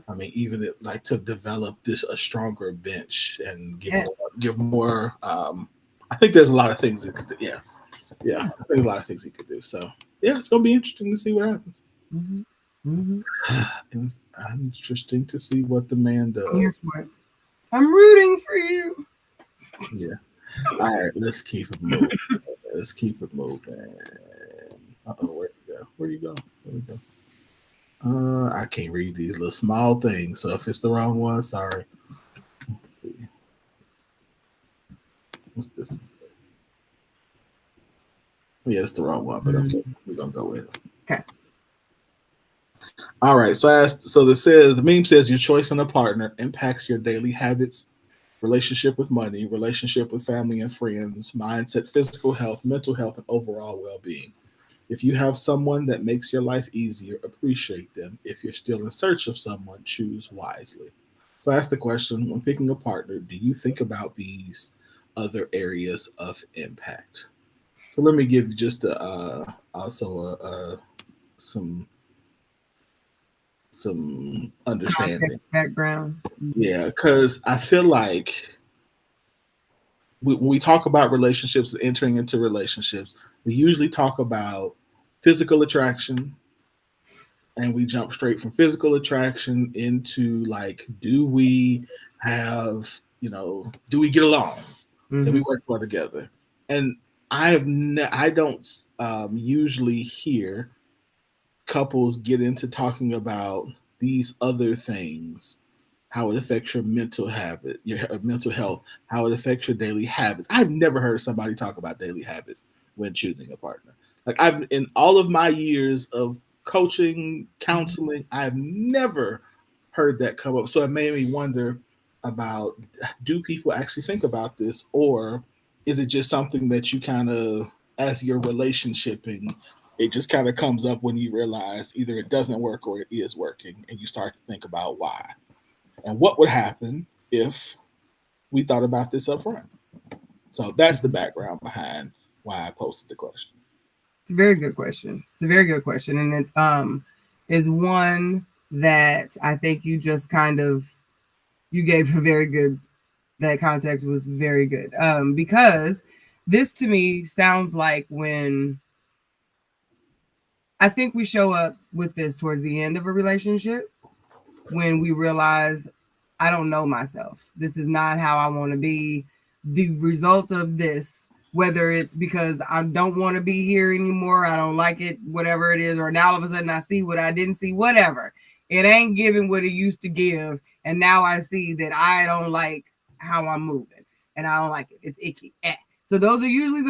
I mean, even like to develop this a stronger bench and
yes.
give more. I think there's a lot of things that could. Yeah, yeah.
Yeah.
I think a lot of things he could do. So yeah, it's gonna be interesting to see what happens.
Mm-hmm. Mm-hmm.
It's interesting to see what the man
I'm here
does.
for it. I'm rooting for you.
Yeah. All right, let's keep it moving. Let's keep it moving. Uh-oh, where you go? Where you go? Where you go? I can't read these little small things. So if it's the wrong one, sorry. What's this? Yeah, it's the wrong one, but okay, we're gonna go with it.
Okay.
All right. The meme says your choice in a partner impacts your daily habits, relationship with money, relationship with family and friends, mindset, physical health, mental health, and overall well-being. If you have someone that makes your life easier, appreciate them. If you're still in search of someone, choose wisely. So I ask the question, when picking a partner, do you think about these other areas of impact? So let me give you just also some understanding.
Context, background.
Yeah, because I feel like when we talk about relationships, entering into relationships, we usually talk about physical attraction, and we jump straight from physical attraction into like, do we have, do we get along? Can we
Mm-hmm.
work well together? And I don't usually hear couples get into talking about these other things. how it affects your mental habit, your mental health, how it affects your daily habits. I've never heard somebody talk about daily habits when choosing a partner. Like I've in all of my years of coaching, counseling, I've never heard that come up. So it made me wonder about, do people actually think about this, or is it just something that you kind of, as you're relationshiping, it just kind of comes up when you realize either it doesn't work or it is working, and you start to think about why and what would happen if we thought about this up front. So that's the background behind why I posted the question.
It's a very good question. It's a very good question, and it is one that I think you just kind of you gave a very good. That context was very good because this to me sounds like when I think we show up with this towards the end of a relationship, when we realize I don't know myself. This is not how I want to be. The result of this, whether it's because I don't want to be here anymore, I don't like it, whatever it is, or now all of a sudden I see what I didn't see, whatever. It ain't giving what it used to give. And now I see that I don't like how I'm moving and I don't like it. It's icky. So those are usually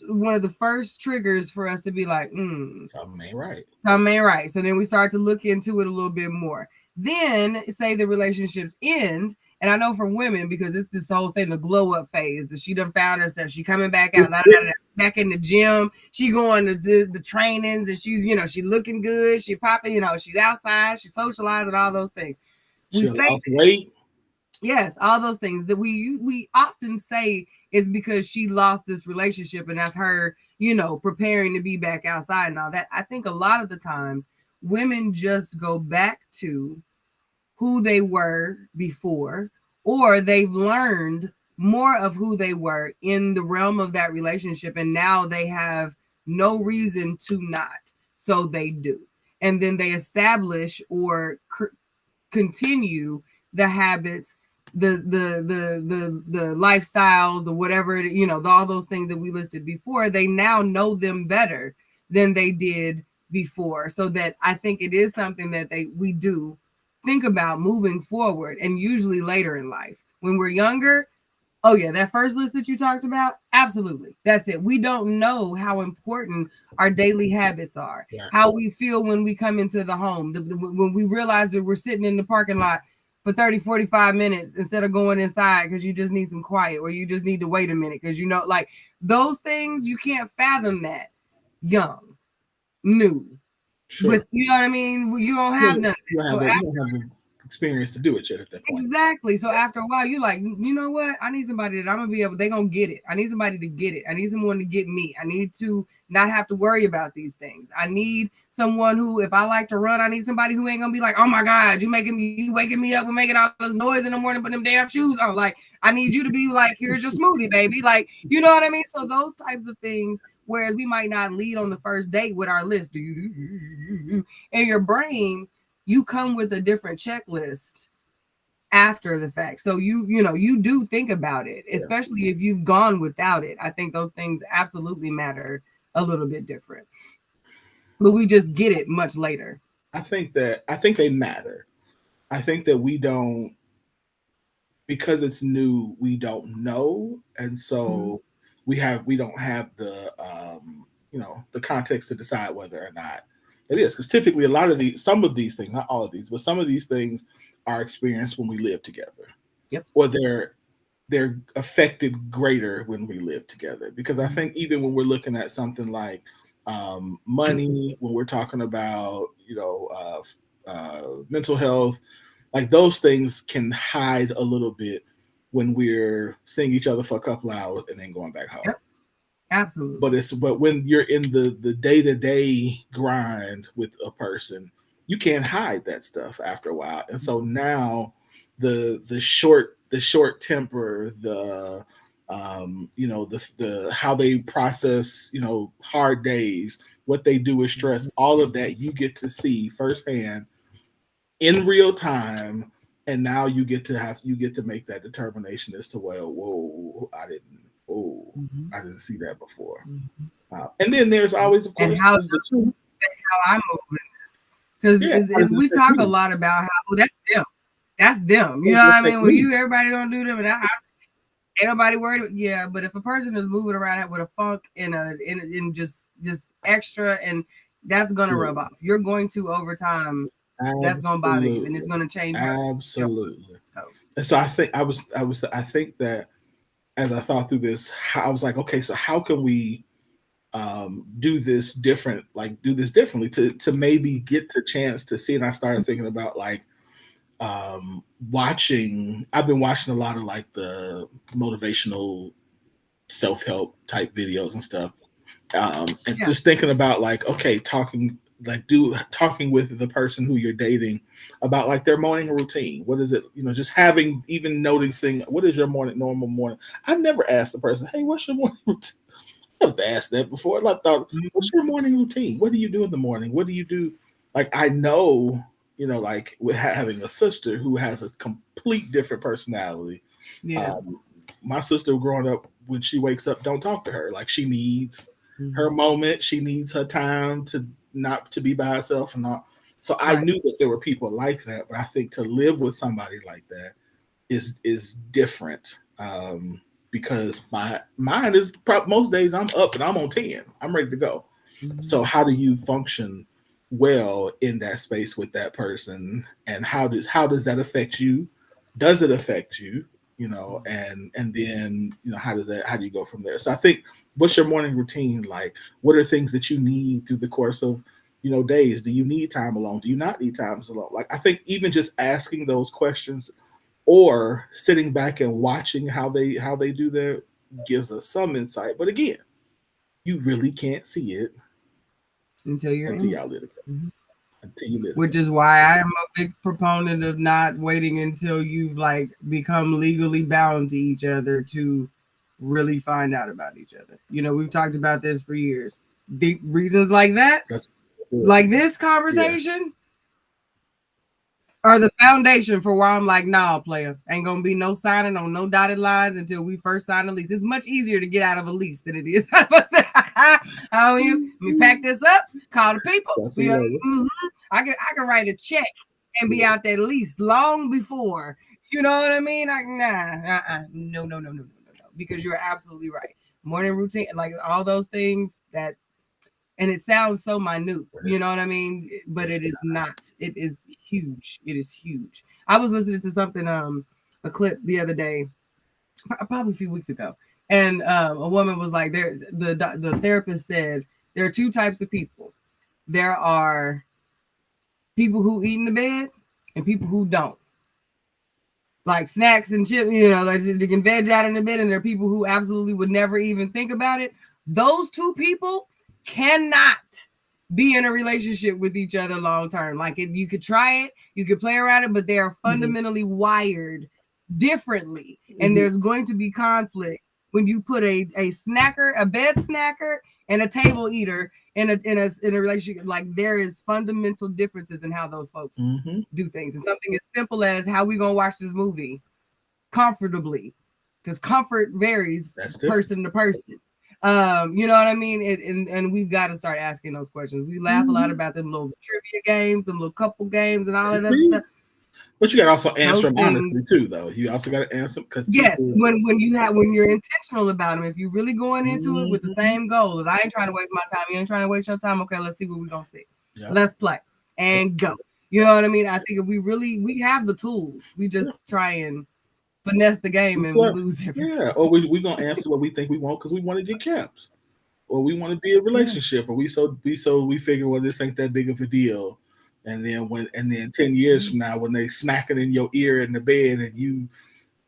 one of the first triggers for us to be like,
something ain't right.
Something ain't right. So then we start to look into it a little bit more. Then say the relationships end. And I know for women, because it's this whole thing, the glow up phase, that she done found herself. She coming back out, back in the gym. She going to the trainings, and she's, she looking good. She popping, she's outside. She's socializing, all those things.
We say weight.
Yes, all those things that we often say is because she lost this relationship, and that's her, preparing to be back outside and all that. I think a lot of the times women just go back to who they were before, or they've learned more of who they were in the realm of that relationship, and now they have no reason to not. So they do. And then they establish or continue the habits, the lifestyles, the whatever, all those things that we listed before. They now know them better than they did before. So that I think it is something that we do think about moving forward, and usually later in life. When we're younger, oh yeah, that first list that you talked about, absolutely. That's it. We don't know how important our daily habits are, how we feel when we come into the home, when we realize that we're sitting in the parking lot for 30, 45 minutes instead of going inside because you just need some quiet, or you just need to wait a minute because like those things, you can't fathom that young, new.
Sure.
With, you know what I mean? You don't have none.
You don't have the experience to do it yet at that point.
Exactly. So after a while, you're like, you know what? I need somebody that I'm gonna be able. They're gonna get it. I need somebody to get it. I need someone to get me. I need to not have to worry about these things. I need someone who, if I like to run, I need somebody who ain't gonna be like, oh my God, you waking me up and making all this noise in the morning, putting them damn shoes on. Like, I need you to be like, here's your smoothie, baby. Like, you know what I mean? So those types of things. Whereas we might not lead on the first date with our list. In your brain, you come with a different checklist after the fact. So you do think about it, especially if you've gone without it. I think those things absolutely matter a little bit different. But we just get it much later.
I think they matter. I think that we don't, because it's new, we don't know. And so we don't have the the context to decide whether or not it is, because typically some of these things, not all of these, but some of these things are experienced when we live together.
Yep.
Or they're affected greater when we live together. Because I think even when we're looking at something like money, when we're talking about mental health, like those things can hide a little bit when we're seeing each other for a couple hours and then going back home.
Yep. Absolutely.
But when you're in the day-to-day grind with a person, you can't hide that stuff after a while. And so now the short temper, the how they process, hard days, what they do with stress, all of that you get to see firsthand in real time. And now you get to make that determination as to, well, whoa, I didn't see that before. And then there's always, of course,
and how I move in this. Because we talk a lot about how that's them. that's them. You know what I mean? When everybody don't do them, and ain't nobody worried. Yeah, but if a person is moving around with a funk in just extra, and that's gonna rub off. You're going to over time. That's gonna bother you, and it's gonna change.
Absolutely. And so I think that as I thought through this, I was like, okay, so how can we do this differently to maybe get the chance to see? And I started thinking about like I've been watching a lot of like the motivational self-help type videos and stuff. And just thinking about like, okay, talking with the person who you're dating about like their morning routine. What is it? Just noticing what is your normal morning. I've never asked the person, hey, what's your morning routine? I've asked that before. I thought, what's your morning routine? What do you do in the morning? What do you do? Like, I know, like with having a sister who has a complete different personality.
Yeah.
My sister growing up, when she wakes up, don't talk to her. Like, she needs her moment. She needs her time to not to be by herself and all. So I knew that there were people like that, but I think to live with somebody like that is different. Because mine is most days I'm up and I'm on 10. I'm ready to go. So how do you function well in that space with that person, and how does that affect you? Does it affect you? And then how do you go from there? So I think, what's your morning routine like? What are things that you need through the course of days? Do you need time alone? Do you not need time alone? Like, I think even just asking those questions or sitting back and watching how they do their gives us some insight. But again, you really can't see it
until y'all
live it. Until you live
Which is why I am a big proponent of not waiting until you've like become legally bound to each other to really find out about each other. We've talked about this for years. The reasons like that, like this conversation, are the foundation for why I'm like, nah, player, ain't gonna be no signing on no dotted lines until we first sign a lease. It's much easier to get out of a lease than it is out of a how you? Let me pack this up, call the people. I can write a check and be out that lease long before. You know what I mean? Like, no, because you're absolutely right. Morning routine, like all those things that. And it sounds so minute, you know what I mean? But it is not. It is huge. It is huge. I was listening to something, a clip the other day, probably a few weeks ago, and a woman was like, the therapist said there are two types of people. There are people who eat in the bed and people who don't. Like snacks and chips, like they can veg out in the bed, and there are people who absolutely would never even think about it. Those two people cannot be in a relationship with each other long term. Like, you could try it, you could play around it, but they are fundamentally wired differently, and there's going to be conflict when you put a snacker, a bed snacker, and a table eater in a relationship. Like, there is fundamental differences in how those folks do things, and something as simple as how we gonna watch this movie comfortably, because comfort varies person to person. You know what I mean? And we've got to start asking those questions. We laugh a lot about them little trivia games, them little couple games, and all of that stuff.
But you got to also answer them honestly too, though. You also got to answer because
when you're intentional about them, if you're really going into it with the same goal as I ain't trying to waste my time, you ain't trying to waste your time. Okay, let's see what we're gonna see. Let's play and go. You know what I mean? I think if we have the tools, we just try and finesse the game and we lose every time.
Or we're gonna answer what we think we want because we want to get caps, or we want to be in a relationship, or we figure, well, this ain't that big of a deal. And then 10 years from now, when they smack it in your ear in the bed and you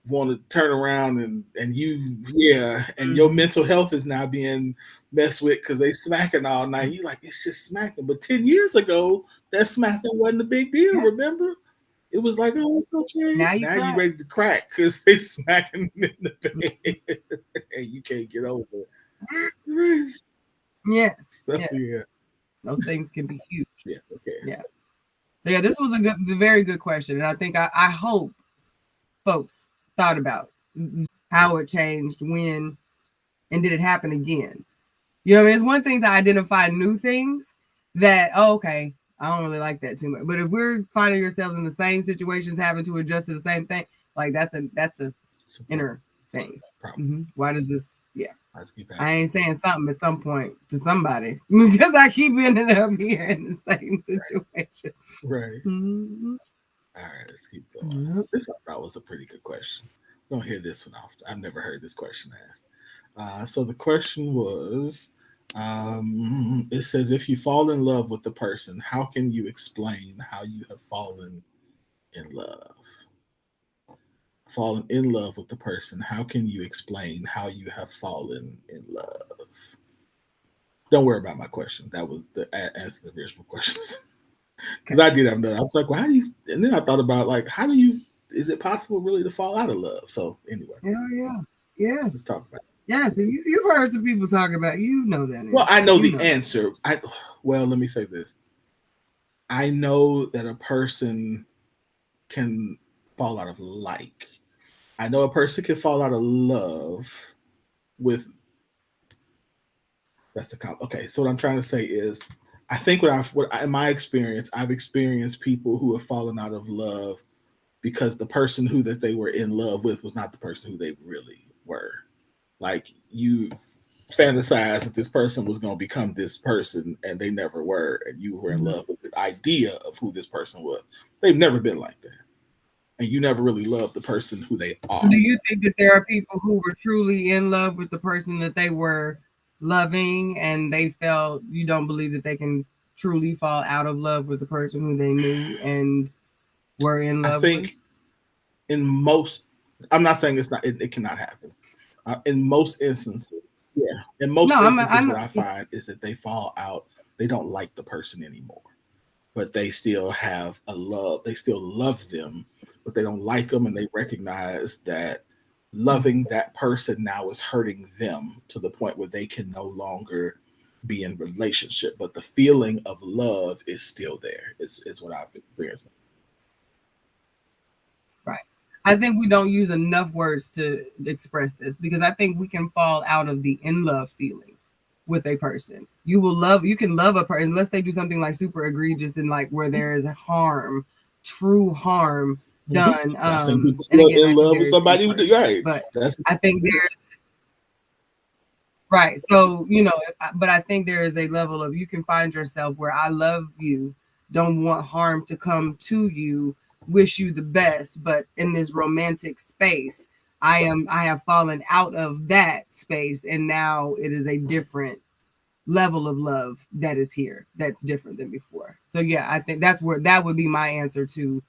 want to turn around and your mental health is now being messed with because they smacking all night. You like, it's just smacking. But 10 years ago, that smacking wasn't a big deal, remember? It was like, oh, it's okay. Now you ready to crack because they smacking in the bed and you can't get over it.
Yes.
So,
those things can be huge.
Yeah.
This was a very good question, and I think I hope folks thought about how it changed, when, and did it happen again? You know what I mean? It's one thing to identify new things that, okay, I don't really like that too much. But if we're finding ourselves in the same situations, having to adjust to the same thing, like that's a inner thing. Why does this? Yeah, I ain't saying something at some point to somebody because I keep ending up here in the same situation.
Right.
Mm-hmm.
All right, let's keep going. Yep. This I thought was a pretty good question. Don't hear this one often. I've never heard this question asked. So the question was, it says, if you fall in love with the person, how can you explain how you have fallen in love? Fallen in love with the person, how can you explain how you have fallen in love? Don't worry about my question. That was the answer to the original questions. Because I did have another. I was like, well, how do you? And then I thought about like, how do you? Is it possible really to fall out of love? So anyway,
yes.
Let's talk about it.
Yes, you've heard some people talk about. You know that.
Well, I know the answer. Well, let me say this. I know that a person can fall out of like. I know a person can fall out of love with. That's the okay. So what I'm trying to say is, I think in my experience, I've experienced people who have fallen out of love because the person who that they were in love with was not the person who they really were. Like you fantasize that this person was going to become this person and they never were, and you were in love with the idea of who this person was. They've never been like that. And you never really loved the person who they are.
Do you think that there are people who were truly in love with the person that they were loving and they felt you don't believe that they can truly fall out of love with the person who they knew and were in love with? I think
in most, I'm not saying it cannot happen. In most instances, what I find is that they fall out, they don't like the person anymore, but they still have they still love them, but they don't like them, and they recognize that loving that person now is hurting them to the point where they can no longer be in relationship, but the feeling of love is still there, is what I've experienced.
Right. I think we don't use enough words to express this, because I think we can fall out of the in love feeling with a person. You can love a person unless they do something like super egregious and like where there is harm, true harm done.
And again, in love with somebody who right.
But I think there's right. So, but I think there is a level of, you can find yourself where I love you, don't want harm to come to you, wish you the best, but in this romantic space, I have fallen out of that space, and now it is a different level of love that is here that's different than before. So yeah, I think that would be my answer to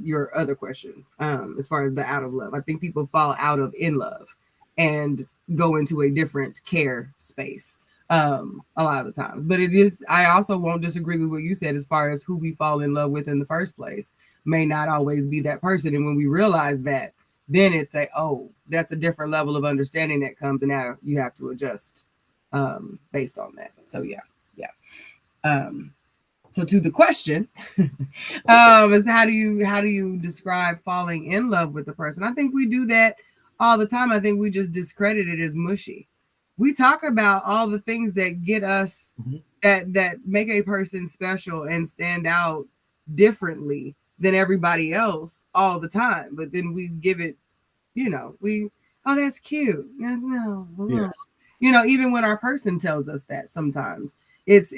your other question, as far as the out of love. I think people fall out of in love and go into a different care space a lot of the times. But I also won't disagree with what you said as far as who we fall in love with in the first place may not always be that person. And when we realize that, then it's that's a different level of understanding that comes, and now you have to adjust based on that. So yeah. So to the question, is how do you describe falling in love with the person? I think we do that all the time. I think we just discredit it as mushy. We talk about all the things that get us, that make a person special and stand out differently than everybody else all the time. But then we give it, that's cute. No. Yeah. Even when our person tells us that, sometimes it's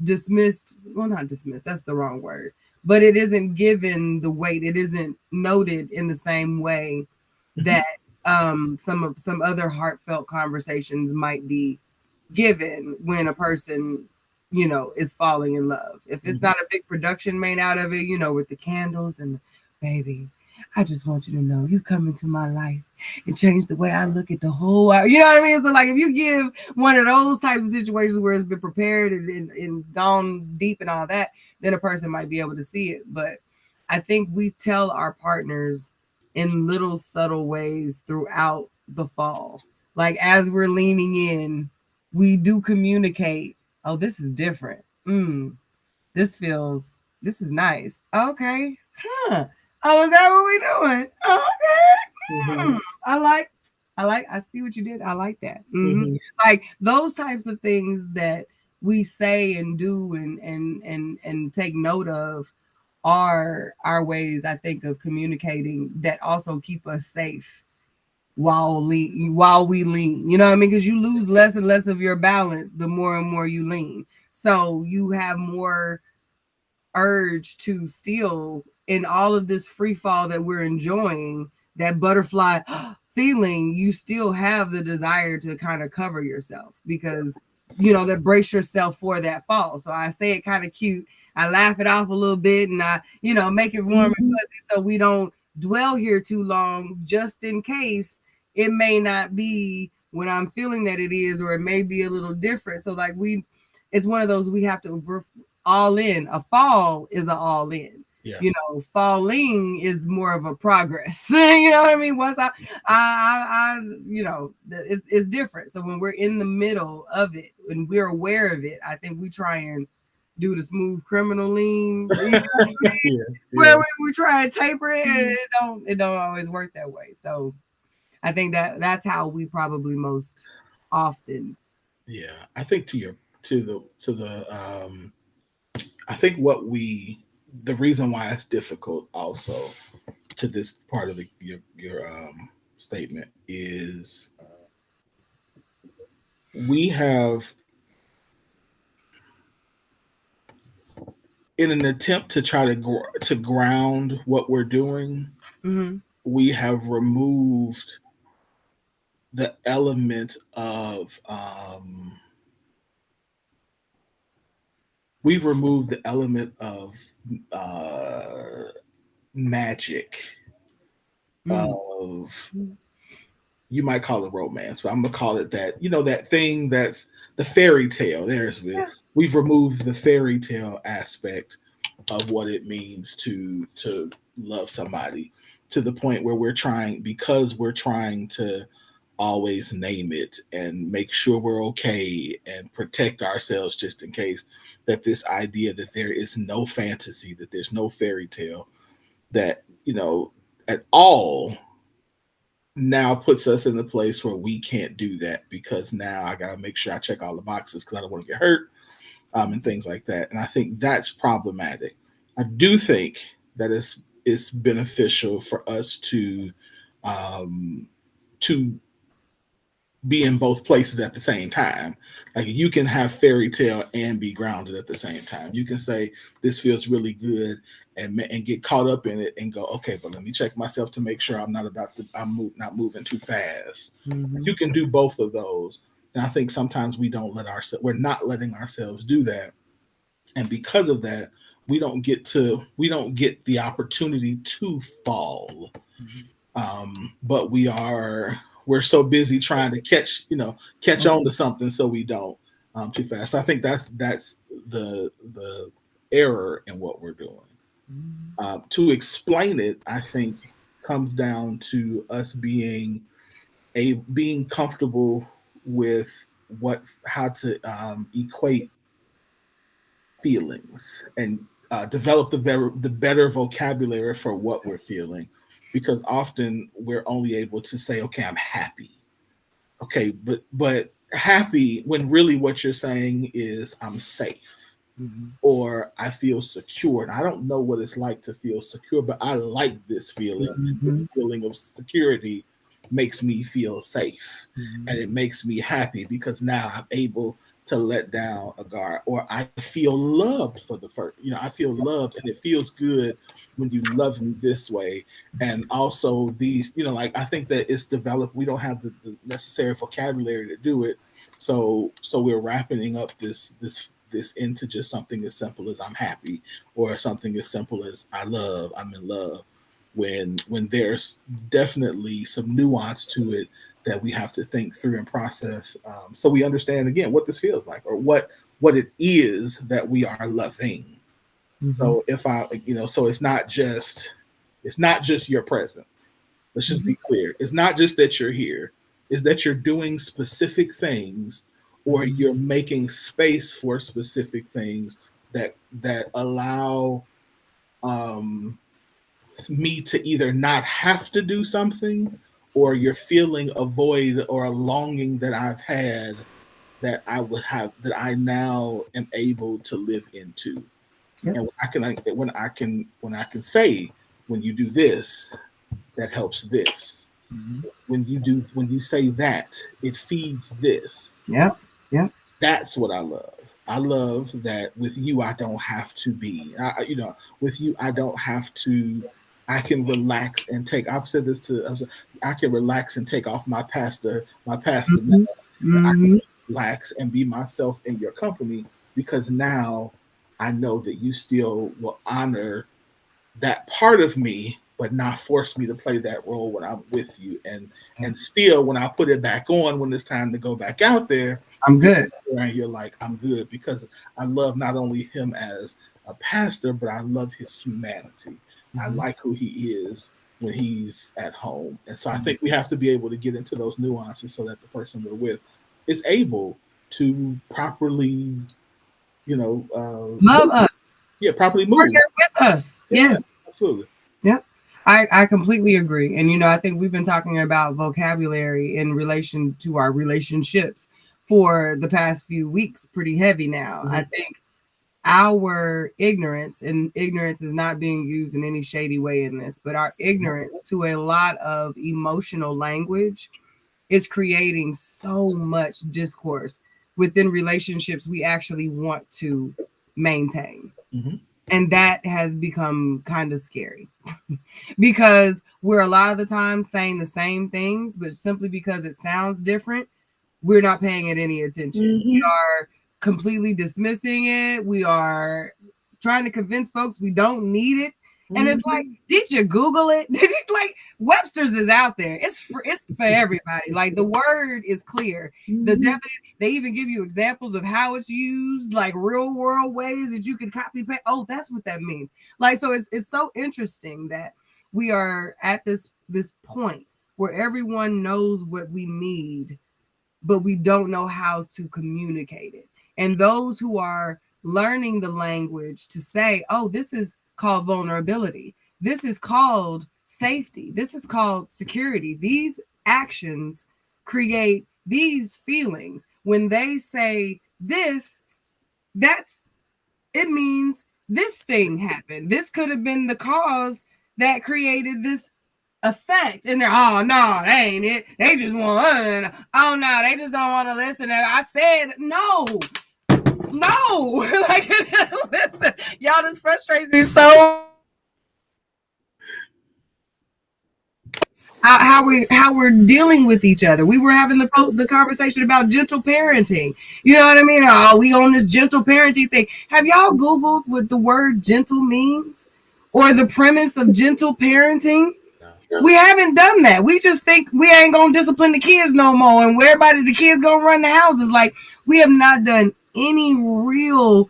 dismissed. Well, not dismissed, that's the wrong word, but it isn't given the weight. It isn't noted in the same way that some other heartfelt conversations might be given when a person is falling in love. If it's not a big production made out of it, with the candles and baby, I just want you to know you've come into my life and changed the way I look at the whole world. You know what I mean? So like, if you give one of those types of situations where it's been prepared and gone deep and all that, then a person might be able to see it. But I think we tell our partners in little subtle ways throughout the fall. Like as we're leaning in, we do communicate, oh, this is different. This is nice. Okay. Huh. Oh, is that what we're doing? Okay. I see what you did. I like that. Like those types of things that we say and do and take note of are our ways, I think, of communicating that also keep us safe while we lean. You know what I mean? Because you lose less and less of your balance the more and more you lean. So you have more urge to steal in all of this free fall that we're enjoying, that butterfly feeling. You still have the desire to kind of cover yourself because that brace yourself for that fall. So I say it kind of cute, I laugh it off a little bit, and I make it warm and fuzzy so we don't dwell here too long, just in case it may not be when I'm feeling that it is, or it may be a little different. So like it's one of those we have to all in. A fall is an all in.
Yeah.
Falling is more of a progress. You know what I mean? Once it's different. So when we're in the middle of it and we're aware of it, I think we try and do the smooth criminal lean. Where we try and taper it, and it don't always work that way. So I think that's how we probably most often.
Yeah, I think I think the reason why it's difficult also to this part of your statement is we have, in an attempt to try to ground what we're doing, we have removed the element of magic of, you might call it romance, but I'm gonna call it that. That thing that's the fairy tale. We've removed the fairy tale aspect of what it means to love somebody, to the point where we're trying to always name it and make sure we're okay and protect ourselves, just in case, that this idea that there is no fantasy, that there's no fairy tale, that at all, now puts us in the place where we can't do that, because now I got to make sure I check all the boxes because I don't want to get hurt, and things like that. And I think that's problematic. I do think that it's beneficial for us to be in both places at the same time. Like, you can have fairy tale and be grounded at the same time. You can say this feels really good and get caught up in it and go, okay, but let me check myself to make sure I'm not not moving too fast. You can do both of those. And I think sometimes we're not letting ourselves do that. And because of that, we don't get the opportunity to fall. But we're so busy trying to catch on to something, so we don't too fast. So I think that's the error in what we're doing. To explain it, I think, comes down to us being comfortable with how to equate feelings and develop the better vocabulary for what we're feeling. Because often we're only able to say, okay, I'm happy. Okay, but happy, when really what you're saying is I'm safe, or I feel secure. And I don't know what it's like to feel secure, but I like this feeling. This feeling of security makes me feel safe, and it makes me happy because now I'm able to let down a guard, or I feel loved for the first. I feel loved, and it feels good when you love me this way. And also these, like, I think that it's developed. We don't have the necessary vocabulary to do it, so we're wrapping up this into just something as simple as I'm happy, or something as simple as I'm in love, when there's definitely some nuance to it that we have to think through and process, so we understand again what this feels like, or what it is that we are loving. So so it's not just your presence. Let's just be clear. It's not just that you're here. It's that you're doing specific things, or you're making space for specific things that allow me to either not have to do something, or you're feeling a void or a longing that I've had that I would have, that I now am able to live into.
Yep.
And when I can say, when you do this, that helps this. When you say that, it feeds this.
Yeah. Yeah.
That's what I love. I love that with you, I don't have to be. With you, I don't have to. I can relax and take. I've said this to. I can relax and take off my pastor.
Mm-hmm.
I can
Mm-hmm.
relax and be myself in your company, because now I know that you still will honor that part of me, but not force me to play that role when I'm with you. And still, when I put it back on, when it's time to go back out there,
I'm good.
you're like, I'm good, because I love not only him as a pastor, but I love his humanity. I like who he is when he's at home. And so I think we have to be able to get into those nuances so that the person we're with is able to properly,
Love us.
properly move.
Partner with us.
Yeah,
Yes.
absolutely.
Yep. I completely agree. And, I think we've been talking about vocabulary in relation to our relationships for the past few weeks pretty heavy now.
Mm-hmm.
I think our ignorance, and ignorance is not being used in any shady way in this, but our ignorance to a lot of emotional language is creating so much discourse within relationships we actually want to maintain.
Mm-hmm.
And that has become kind of scary because we're a lot of the time saying the same things, but simply because it sounds different, we're not paying it any attention.
Mm-hmm.
We are completely dismissing it. We are trying to convince folks we don't need it. And it's like, did you Google it? Did you, like, Webster's is out there. It's for everybody. Like, the word is clear. The definition, they even give you examples of how it's used, like real world ways that you can copy paste. Oh, that's what that means. Like, so it's so interesting that we are at this point where everyone knows what we need, but we don't know how to communicate it. And those who are learning the language to say, oh, this is called vulnerability. This is called safety. This is called security. These actions create these feelings. When they say this, it means this thing happened. This could have been the cause that created this effect. And they're, oh no, that ain't it. They just want, oh no, they just don't want to listen. And I said no. Like, listen, y'all, this frustrates me so. How we're dealing with each other. We were having the conversation about gentle parenting. You know what I mean? Oh, we on this gentle parenting thing. Have y'all Googled what the word gentle means, or the premise of gentle parenting? No. We haven't done that. We just think we ain't gonna discipline the kids no more, and everybody, the kids gonna run the houses. Like, we have not done any real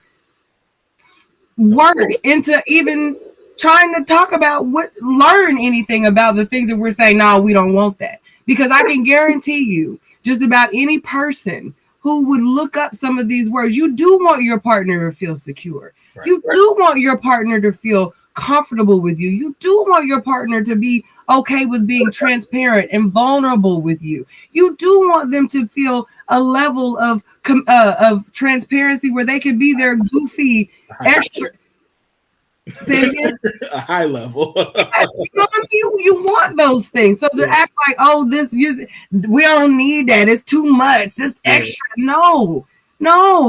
work into even trying to talk about learn anything about the things that we're saying. No, we don't want that. Because I can guarantee you, just about any person who would look up some of these words, you do want your partner to feel secure. Right. You do want your partner to feel comfortable with you. You do want your partner to be okay with being transparent and vulnerable with you. You do want them to feel a level of transparency where they can be their goofy extra.
A high level.
You want those things. So to act like, oh, we don't need that, it's too much, just extra. No,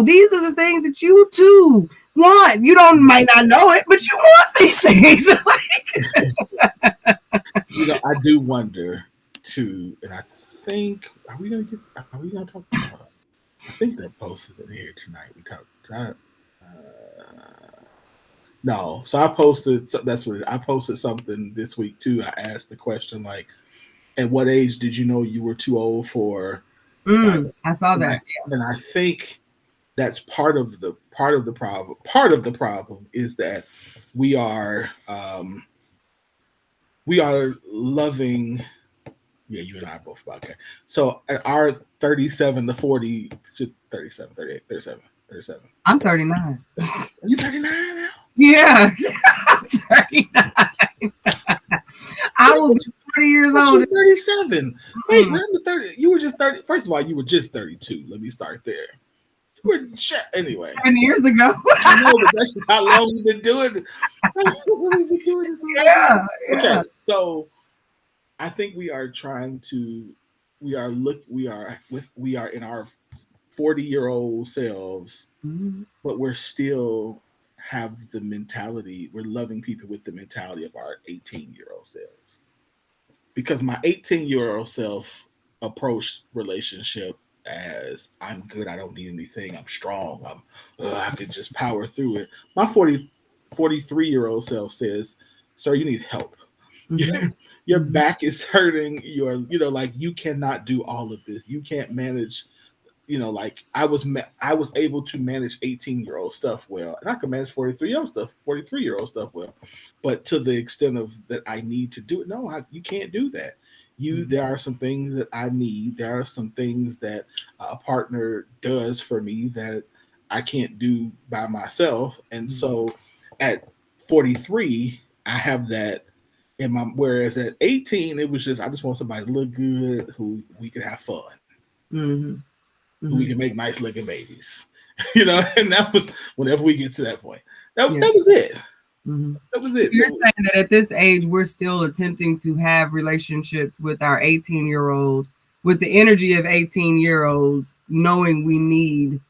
these are the things that you too want. You might not know it, but you want these things.
I do wonder too, and I think, are we gonna talk about it? I think that post is in here tonight. We talked about no, so I posted. I posted something this week too. I asked the question, like, at what age did you know you were too old for?
I saw that,
and I think that's part of the problem. Part of the problem is that we are loving. Yeah, you and I both about okay. So at our 37 to 40, 37, 38, 37. 37.
I'm 39.
Are you 39 now?
Yeah, I'm 39. I will be 40 years
But
old.
you're 37. Wait, we're in the 30. You were just 30. First of all, you were just 32. Let me start there. You were anyway.
10 years ago.
I know, but that's just how long we've been doing it. We've been doing this.
Yeah.
Okay, so I think we are trying to. We are in our 40-year-old selves, but we're still have the mentality. We're loving people with the mentality of our 18-year-old selves. Because my 18-year-old self approached relationship as I'm good, I don't need anything, I'm strong, I can just power through it. My 43-year-old self says, sir, you need help. Your back is hurting. Like you cannot do all of this. You can't manage. Like I was able to manage 18-year-old stuff well, and I can manage 43-year-old stuff well, but to the extent of that I need to do it. No, you can't do that. There are some things that I need. There are some things that a partner does for me that I can't do by myself, and so at 43, I have that. Whereas at 18, it was just I just want somebody to look good, who we could have fun, who we can make nice looking babies, And that was whenever we get to that point. That was it. That was it.
So you're saying that at this age, we're still attempting to have relationships with our 18-year-old, with the energy of 18-year-olds, knowing we need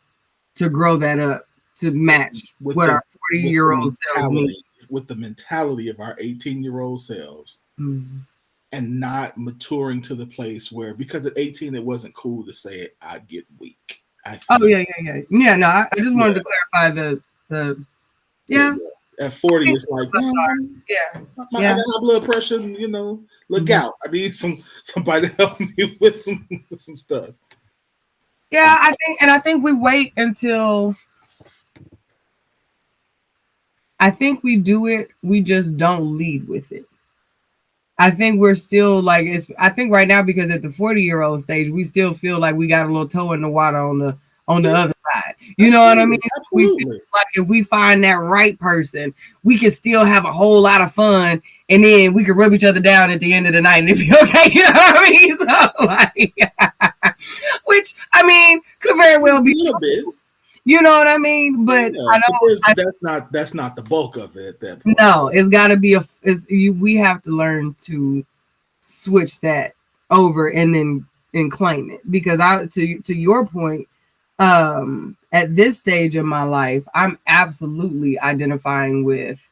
to grow that up to match what our 40-year-old selves need.
With the mentality of our 18-year-old selves, and not maturing to the place where, because at 18 it wasn't cool to say I get weak.
Yeah. No, I just wanted to clarify the
At 40, it's like
I
got high blood pressure. Look out! I need somebody to help me with some stuff.
Yeah, I think we wait until. I think we do it. We just don't lead with it. I think we're still like I think right now, because at the 40-year-old stage, we still feel like we got a little toe in the water on the other side. You know what I mean? We feel like if we find that right person, we can still have a whole lot of fun, and then we can rub each other down at the end of the night and it'd be okay. You know what I mean? So which I mean could very well be true. You know what I mean? But I know
that's not the bulk of it at that point.
No, it's got to be we have to learn to switch that over and then claim it, because to your point, at this stage in my life, I'm absolutely identifying with.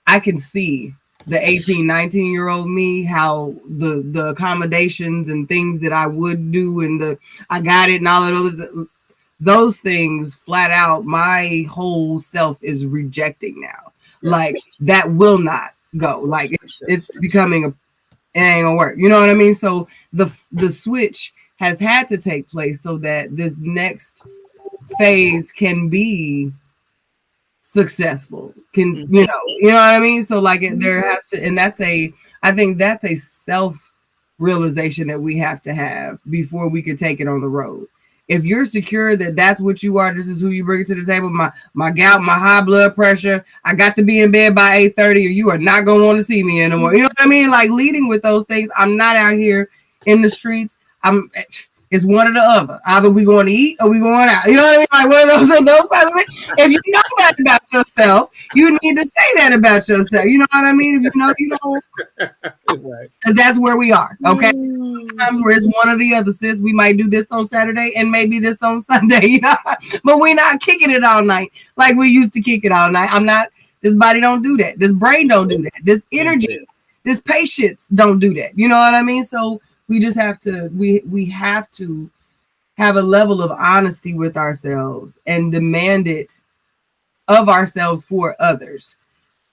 I can see the 18, 19-year-old me, how the accommodations and things that I would do, and I got it and all of those things flat out, my whole self is rejecting now. Like that will not go. Like it's becoming it ain't gonna work. You know what I mean? So the switch has had to take place so that this next phase can be successful. You know what I mean? So like there has to, and I think that's a self realization that we have to have before we can take it on the road. If you're secure that that's what you are, this is who you bring to the table, my gout, my high blood pressure, I got to be in bed by 8:30, or you are not going to want to see me anymore. You know what I mean? Like leading with those things. I'm not out here in the streets. It's one or the other. Either we going to eat or we going out. You know what I mean? Like one of those types of things. If you know that about yourself, you need to say that about yourself. You know what I mean? If you know, right. Because that's where we are. Okay. Sometimes where it's one or the other, sis. We might do this on Saturday and maybe this on Sunday, but we're not kicking it all night like we used to kick it all night. This body don't do that. This brain don't do that. This energy, this patience don't do that. You know what I mean? So we just have to, we have to have a level of honesty with ourselves and demand it of ourselves for others.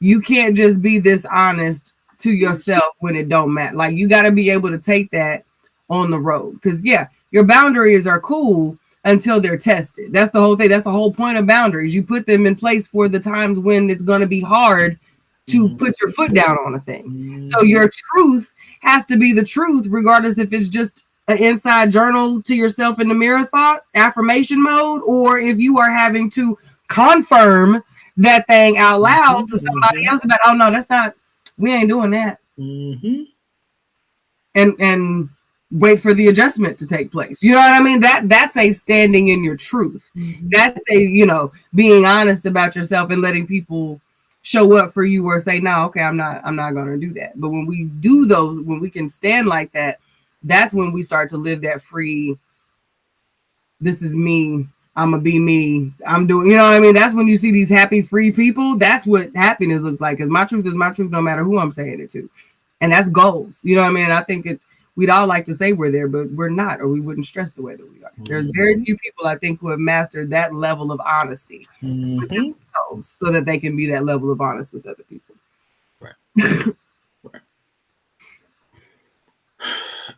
You can't just be this honest to yourself when it don't matter. Like you got to be able to take that on the road, because your boundaries are cool until they're tested. That's the whole thing. That's the whole point of boundaries. You put them in place for the times when it's going to be hard to put your foot down on a thing. So your truth has to be the truth, regardless if it's just an inside journal to yourself in the mirror thought, affirmation mode, or if you are having to confirm that thing out loud to somebody else about, oh no, that's not, we ain't doing that. and wait for the adjustment to take place. You know what I mean? That's a standing in your truth. Mm-hmm. That's a, being honest about yourself and letting people show up for you or say, no, okay, I'm not going to do that. But when we do those, when we can stand like that, that's when we start to live that free, this is me, I'm going to be me, I'm doing, you know what I mean? That's when you see these happy, free people. That's what happiness looks like. Because my truth is my truth no matter who I'm saying it to. And that's goals. You know what I mean? And I think we'd all like to say we're there, but we're not, or we wouldn't stress the way that we are. Mm-hmm. There's very few people, I think, who have mastered that level of honesty with themselves so that they can be that level of honest with other people.
Right. Right.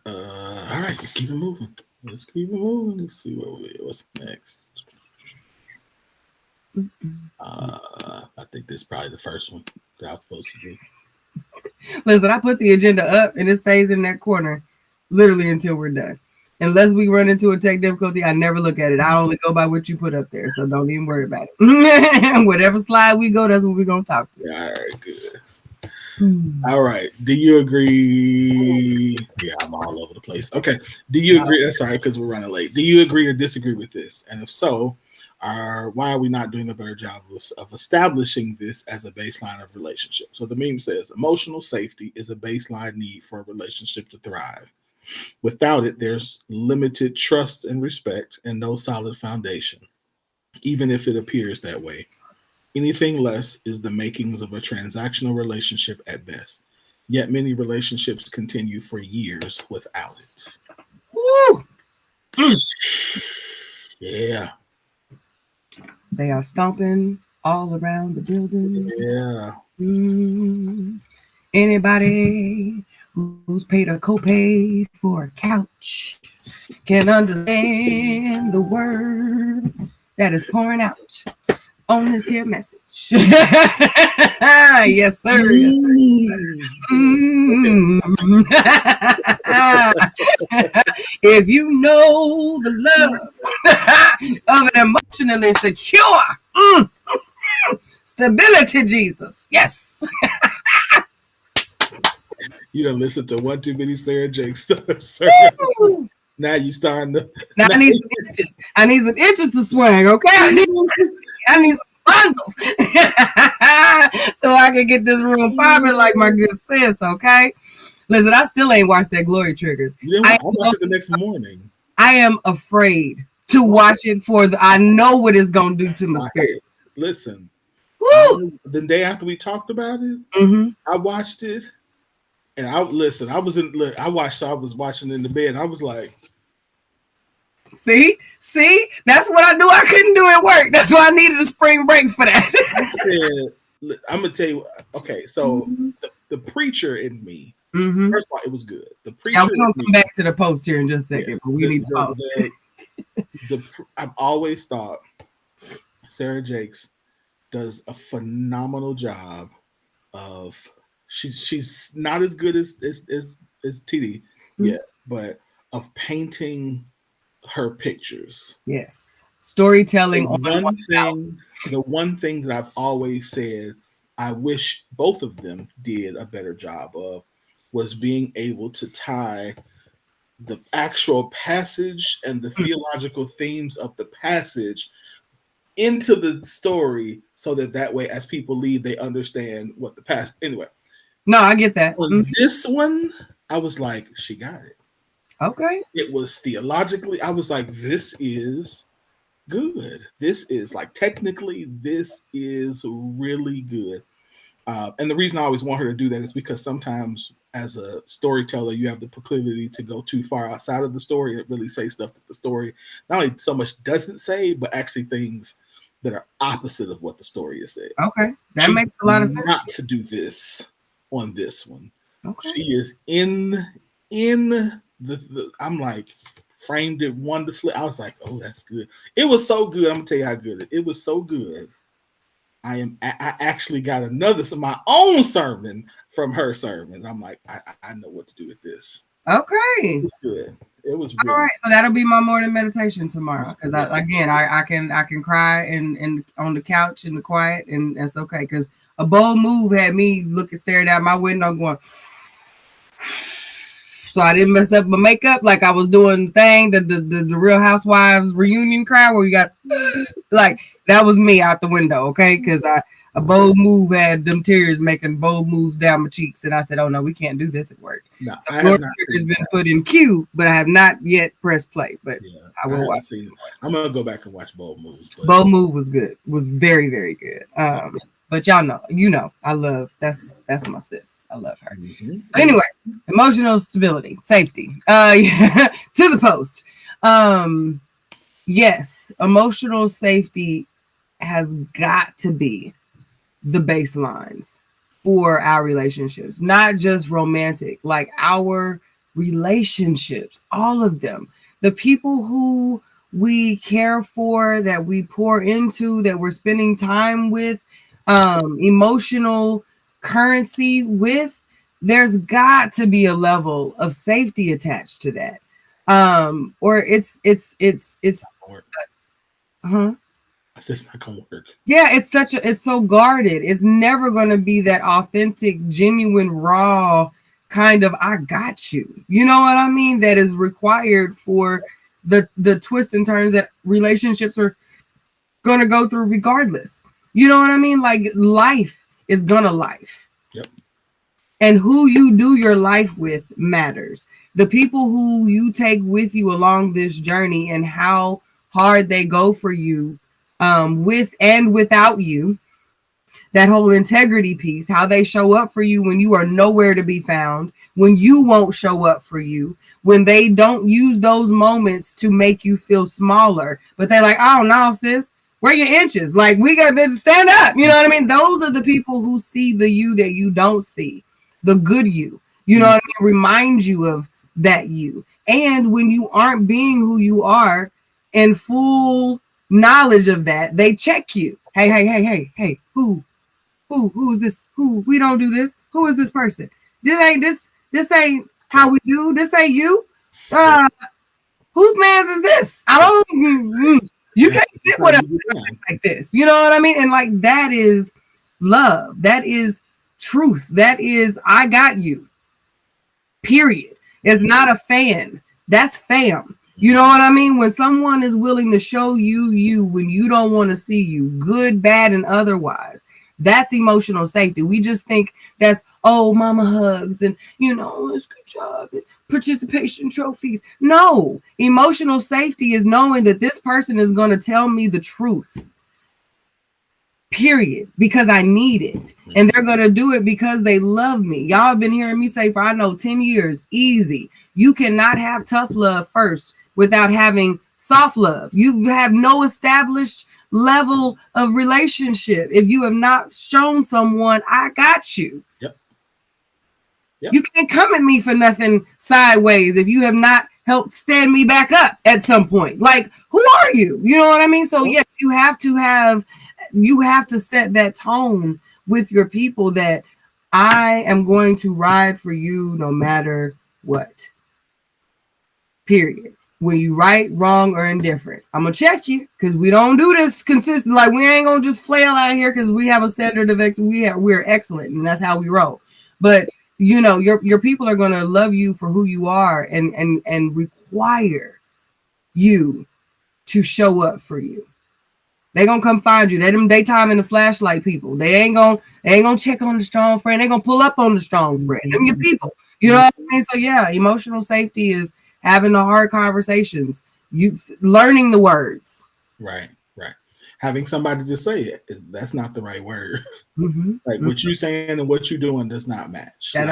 All right, let's keep it moving. Let's see what's next. I think this is probably the first one that I was supposed to do.
Listen, I put the agenda up and it stays in that corner literally until we're done. Unless we run into a tech difficulty, I never look at it. I only go by what you put up there, so don't even worry about it. Whatever slide we go, that's what we're going to talk to.
All right, good. All right. Do you agree? Yeah, I'm all over the place. Okay. Do you agree? Sorry, because we're running late. Do you agree or disagree with this? And if so, why are we not doing a better job of establishing this as a baseline of relationship? So the meme says emotional safety is a baseline need for a relationship to thrive. Without it, there's limited trust and respect and no solid foundation, even if it appears that way. Anything less is the makings of a transactional relationship at best. Yet many relationships continue for years without it.
Woo!
Yeah.
They are stomping all around the building.
Yeah.
Anybody who's paid a copay for a couch can understand the word that is pouring out on this here message. Yes, sir. Yes, sir. If you know the love of an emotionally secure stability, Jesus. Yes.
You done listen to one too many Sarah Jakes stuff. Now you starting to.
Now I need some inches. I need some inches to swing. Okay. I need some bundles so I can get this room popping like my good sis. Okay. Listen, I still ain't watched that Glory Triggers.
I watched it the next morning.
I am afraid to watch it I know what it's gonna do to my spirit.
Listen, the day after we talked about it, I watched it. And I was watching in the bed. I was like,
see, that's what I knew I couldn't do at work. That's why I needed a spring break for that.
I said, I'm gonna tell you. Okay, so the preacher in me. First of all, it was good. The preacher.
I'll come back to the post here in just a second, but we need to pause.
I've always thought Sarah Jakes does a phenomenal job of. She's not as good as TD yet, but of painting her pictures.
Yes, storytelling.
The one thing that I've always said I wish both of them did a better job of was being able to tie the actual passage and the theological themes of the passage into the story, so that way, as people leave, they understand what the past. Anyway.
No, I get that.
On this one, I was like, she got it.
Okay.
It was theologically, I was like, this is good. This is like, technically, this is really good. And the reason I always want her to do that is because sometimes as a storyteller, you have the proclivity to go too far outside of the story and really say stuff that the story not only so much doesn't say, but actually things that are opposite of what the story is saying.
Okay. That makes a lot of sense.
Not to do this. On this one,
okay.
She is in the I'm like framed it wonderfully. I was like, oh, that's good. It was so good. I'm gonna tell you how good it was. So good. I actually got my own sermon from her sermon. I'm like, I know what to do with this.
Okay,
it's good. It was really
all right. So that'll be my morning meditation tomorrow. Because I can cry and on the couch in the quiet, and that's okay. Because a bold move had me staring out my window going. So so I didn't mess up my makeup like I was doing the thing, the Real Housewives reunion crowd where you got like that was me out the window, okay? Because a bold move had them tears making bold moves down my cheeks, and I said, "Oh no, we can't do this at work."
No,
So
I
your
have not
trigger's
seen
been
that.
put in queue, but I have not yet pressed play. But
Yeah,
I
I
will
haven't
watch.
seen it. I'm gonna go back and watch Bold Moves, but
Bold move was good. Was very very good. But y'all know, I love that's my sis. I love her. Anyway, emotional stability, safety. Yeah, to the post. Yes, emotional safety has got to be the baselines for our relationships, not just romantic, like our relationships, all of them. The people who we care for, that we pour into, that we're spending time with, emotional currency with, there's got to be a level of safety attached to that. Or it's huh?
I said it's not gonna work.
Yeah, it's so guarded. It's never going to be that authentic, genuine, raw kind of I got you. You know what I mean? That is required for the twists and turns that relationships are going to go through regardless. You know what I mean? Like life is gonna life.
Yep.
And who you do your life with matters. The people who you take with you along this journey and how hard they go for you, with and without you, that whole integrity piece, how they show up for you when you are nowhere to be found, when you won't show up for you, when they don't use those moments to make you feel smaller, but they're like, oh no, sis, where are your inches? Like, we got to stand up. You know what I mean? Those are the people who see the you that you don't see, the good you. You know what I mean? Remind you of that you. And when you aren't being who you are in full knowledge of that, they check you. Hey, who's this? Who? We don't do this. Who is this person? This ain't how we do. This ain't you. Whose man's is this? I don't. You can't sit with us like this. You know what I mean? And like that is love. That is truth. That is I got you. Period. It's not a fan. That's fam. You know what I mean? When someone is willing to show you when you don't want to see you, good, bad, and otherwise, that's emotional safety. We just think that's, oh, mama hugs and, it's good job and participation trophies. No, emotional safety is knowing that this person is going to tell me the truth. Period. Because I need it. And they're going to do it because they love me. Y'all have been hearing me say for, 10 years, easy. You cannot have tough love first without having soft love. You have no established level of relationship if you have not shown someone I got you.
Yep.
You can't come at me for nothing sideways if you have not helped stand me back up at some point. Like, who are you? You know what I mean? So yes, you have to set that tone with your people that I am going to ride for you no matter what. Period. When you right, wrong, or indifferent, I'm gonna check you because we don't do this consistent. Like, we ain't gonna just flail out of here because we have a standard of we're excellent and that's how we roll. But your people are gonna love you for who you are and require you to show up for you. They gonna come find you. They them daytime in the flashlight people. They ain't gonna check on the strong friend. They gonna pull up on the strong friend. Them your people. You know what I mean? So yeah, emotional safety is having the hard conversations, you learning the words.
Right. Having somebody to say it, that's not the right word. Like what you're saying and what you're doing does not match. And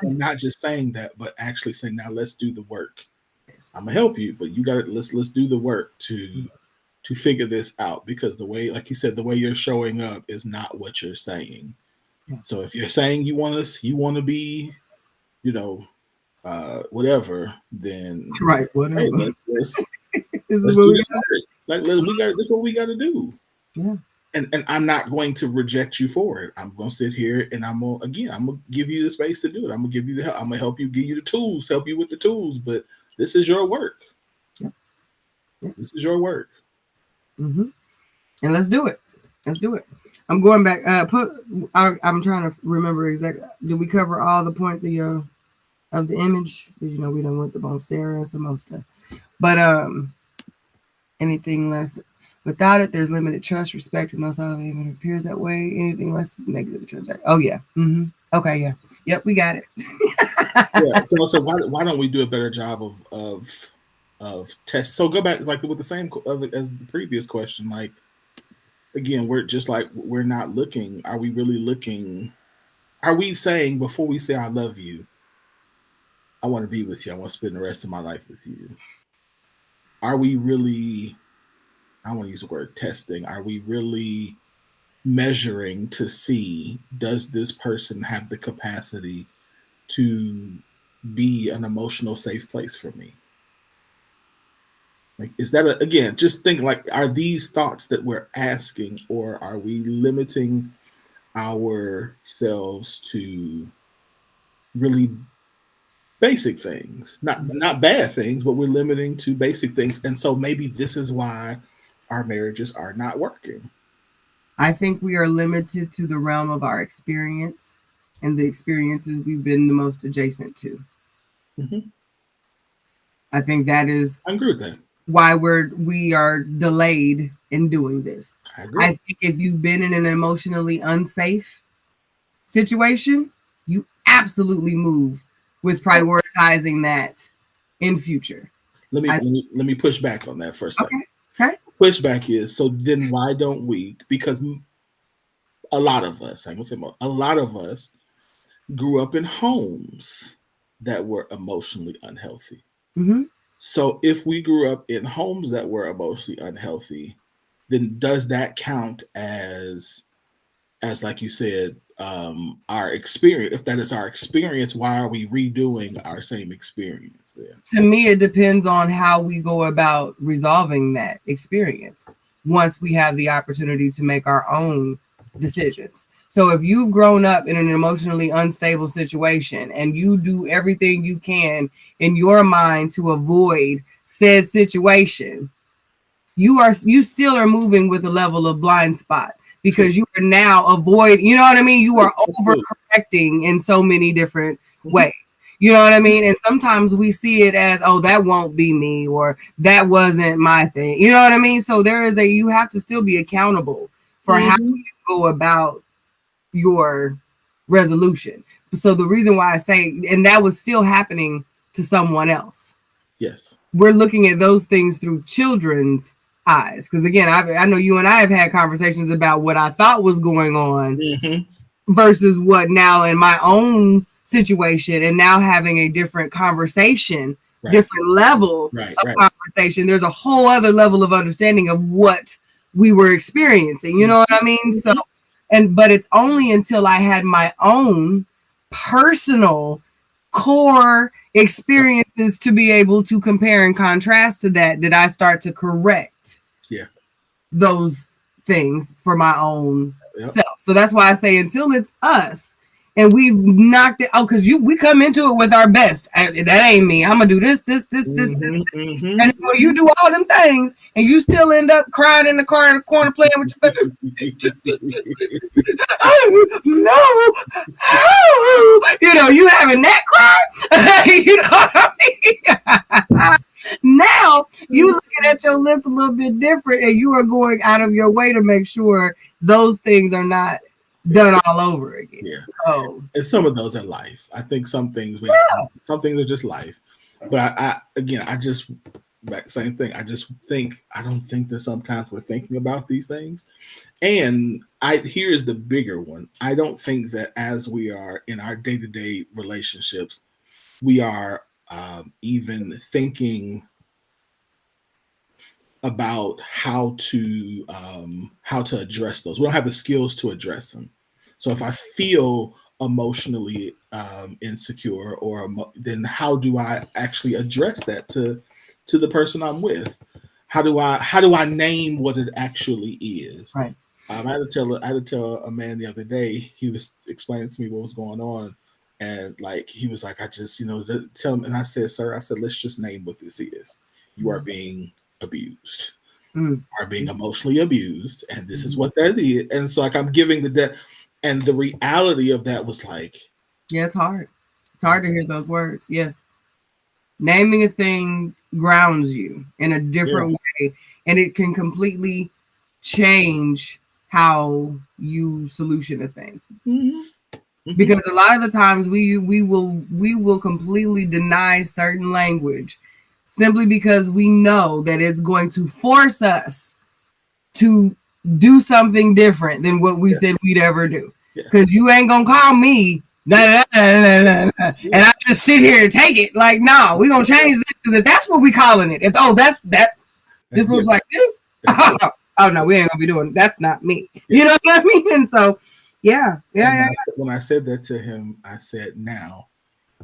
not just saying that, but actually saying, now let's do the work. Yes. I'm gonna help you, but you got to let's do the work to figure this out, because the way, like you said, the way you're showing up is not what you're saying. Yeah. So if you're saying you want to be, whatever, then
right, whatever.
Hey, let's this is what we got. This is what we got to do.
Yeah.
And I'm not going to reject you for it. I'm going to sit here and I'm going to give you the space to do it. I'm going to give you the help. I'm going to help you, give you the tools, help you with the tools. But this is your work. Yeah. This is your work.
And let's do it. I'm going back. I'm trying to remember exactly. Did we cover all the points of your? of the image, because we done went about Sarah and some more stuff. But anything less without it, there's limited trust, respect, and most of it even appears that way. Anything less is negative transaction. Oh yeah. Okay, yeah. Yep, we got it.
Yeah. So why don't we do a better job of test? So go back like with the same as the previous question. Like again, we're not looking. Are we really looking? Are we saying before we say I love you, I want to be with you. I want to spend the rest of my life with you. Are we really? I want to use the word testing. Are we really measuring to see does this person have the capacity to be an emotional safe place for me? Like, is that again, just think like, are these thoughts that we're asking, or are we limiting ourselves to really basic things, not bad things, but we're limiting to basic things. And so maybe this is why our marriages are not working.
I think we are limited to the realm of our experience and the experiences we've been the most adjacent to. I think that is
I agree with that.
Why we are delayed in doing this. I think if you've been in an emotionally unsafe situation, you absolutely move with prioritizing that in future.
Let me push back on that for a second.
Okay.
Pushback is, so then why don't we? Because a lot of us, I'm gonna say a lot of us grew up in homes that were emotionally unhealthy. So if we grew up in homes that were emotionally unhealthy, then does that count as like you said, our experience? If that is our experience, why are we redoing our same experience then?
To me, it depends on how we go about resolving that experience once we have the opportunity to make our own decisions. So if you've grown up in an emotionally unstable situation and you do everything you can in your mind to avoid said situation, you still are moving with a level of blind spot, because you are now avoiding, you know what I mean? You are overcorrecting in so many different ways. You know what I mean? And sometimes we see it as, oh, that won't be me, or that wasn't my thing. You know what I mean? So you have to still be accountable for how you go about your resolution. So the reason why I say, and that was still happening to someone else.
Yes.
We're looking at those things through children's eyes. Because again, I know you and I have had conversations about what I thought was going on versus what now in my own situation, and now having a different conversation, different level of conversation. There's a whole other level of understanding of what we were experiencing. You know what I mean? So, but it's only until I had my own personal core experiences to be able to compare and contrast to that I start to correct those things for my own self. So that's why I say until it's us and we've knocked it out, because we come into it with our best. That ain't me. I'm gonna do this. And you do all them things, and you still end up crying in the car in the corner playing with your no, you having that cry. You know what I mean? Now you looking at your list a little bit different, and you are going out of your way to make sure those things are not done all over again. So,
and some of those are life. I think some things some things are just life. But I just same thing. I don't think that sometimes we're thinking about these things. And here's the bigger one. I don't think that as we are in our day-to-day relationships, we are even thinking about how to address those. We don't have the skills to address them. So if I feel emotionally insecure, then how do I actually address that to the person I'm with? How do I name what it actually is?
Right.
I had to tell a man the other day. He was explaining to me what was going on, and like he was like, I just tell him. And I said, sir, let's just name what this is. You are being abused, are being emotionally abused, and this is what that is. And so like I'm giving and the reality of that was like,
it's hard. It's hard to hear those words. Yes. Naming a thing grounds you in a different way, and it can completely change how you solution a thing. Because a lot of the times we will completely deny certain language simply because we know that it's going to force us to do something different than what we said we'd ever do. Because you ain't gonna call me and I just sit here and take it. Like, no, we're gonna change this because if that's what we calling it, if this looks like this. Oh no, we ain't gonna be doing. That's not me. You know what I mean? And so, yeah.
When I said that to him, I said, now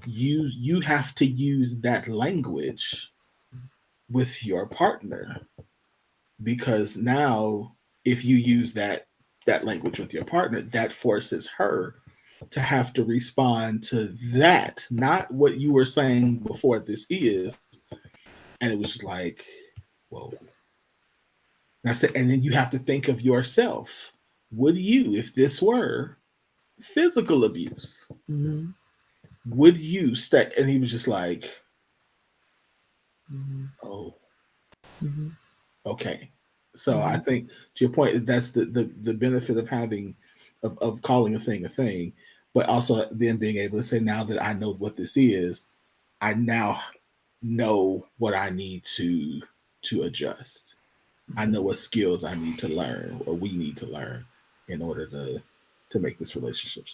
you have to use that language with your partner, because now if you use that language with your partner, that forces her to have to respond to that, not what you were saying before this is. And it was just like, whoa. And I said, and then you have to think of yourself. Would you, if this were physical abuse, would you stay? And he was just like, oh, okay. So I think, to your point, that's the benefit of having, of calling a thing, but also then being able to say, now that I know what this is, I now know what I need to adjust. I know what skills I need to learn, or we need to learn, in order to make this relationship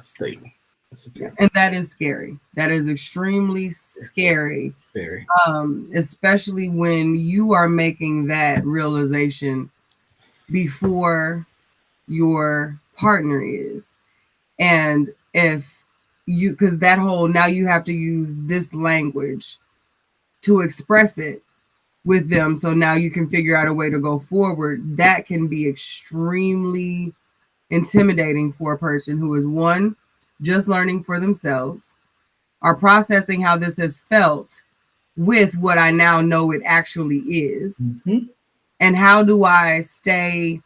stable and secure.
And that is scary. That is extremely scary.
Very.
Especially when you are making that realization before your partner is. And if you, because that whole, now you have to use this language to express it with them, so now you can figure out a way to go forward. That can be extremely intimidating for a person who is, one, just learning for themselves, are processing how this has felt with what I now know it actually is. And how do I stay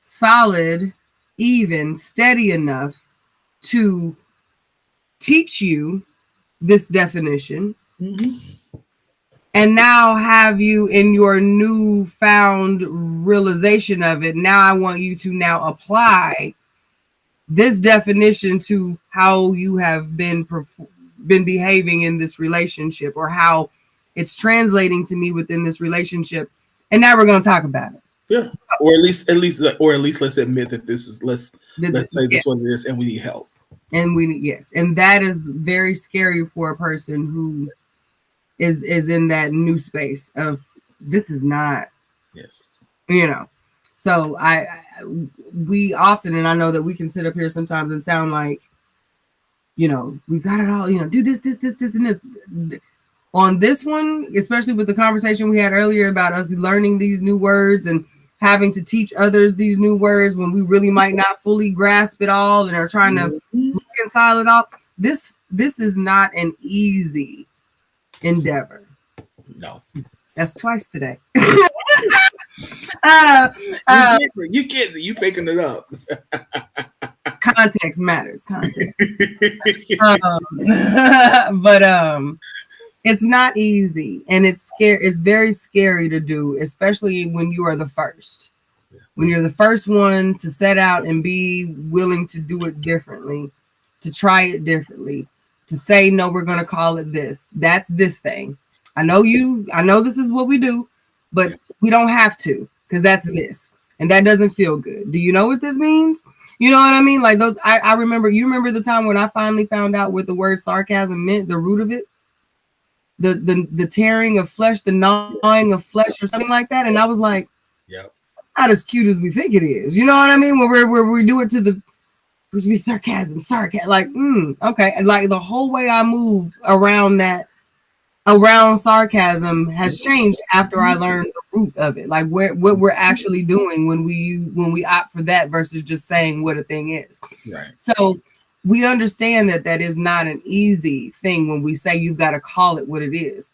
solid, even, steady enough to teach you this definition, and now have you in your newfound realization of it. Now I want you to now apply this definition to how you have been behaving in this relationship, or how it's translating to me within this relationship. And now we're going to talk about it.
Yeah. Or at least let's admit that this is, let's say this is what it is, and we need help.
And and that is very scary for a person who is in that new space of, this is not, so we often, and I know that we can sit up here sometimes and sound like, we've got it all, do this, and this. On this one, especially with the conversation we had earlier about us learning these new words and having to teach others these new words when we really might not fully grasp it all and are trying to reconcile it all. This is not an easy endeavor.
No.
That's twice today.
You get it. You picking it up.
Context matters. Context. But it's not easy, and it's scary. It's very scary to do, especially when you are the first. When you're the first one to set out and be willing to do it differently, to try it differently, to say, no, we're going to call it this. That's this thing. I know this is what we do, but we don't have to, because that's this. And that doesn't feel good. Do you know what this means? You know what I mean? Like those, I remember, you remember the time when I finally found out what the word sarcasm meant, the root of it? The tearing of flesh, the gnawing of flesh, or something like that. And I was like, not as cute as we think it is. You know what I mean? When we do it to the sarcasm, like, okay. And like the whole way I move around sarcasm has changed after I learned the root of it. Like what we're actually doing when we opt for that versus just saying what a thing is.
Right.
So we understand that is not an easy thing when we say you've got to call it what it is.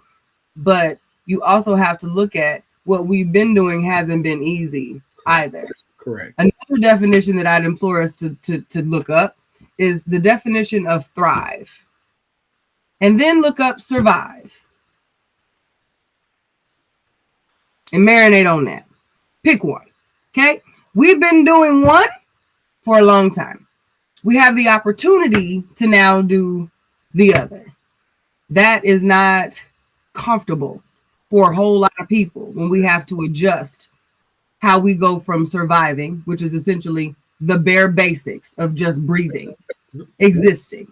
But you also have to look at what we've been doing hasn't been easy either.
Correct.
Another definition that I'd implore us to look up is the definition of thrive. and then look up survive and marinate on that. Pick one. Okay. We've been doing one for a long time. We have the opportunity to now do the other. That is not comfortable for a whole lot of people when we have to adjust how we go from surviving, which is essentially the bare basics of just breathing, existing,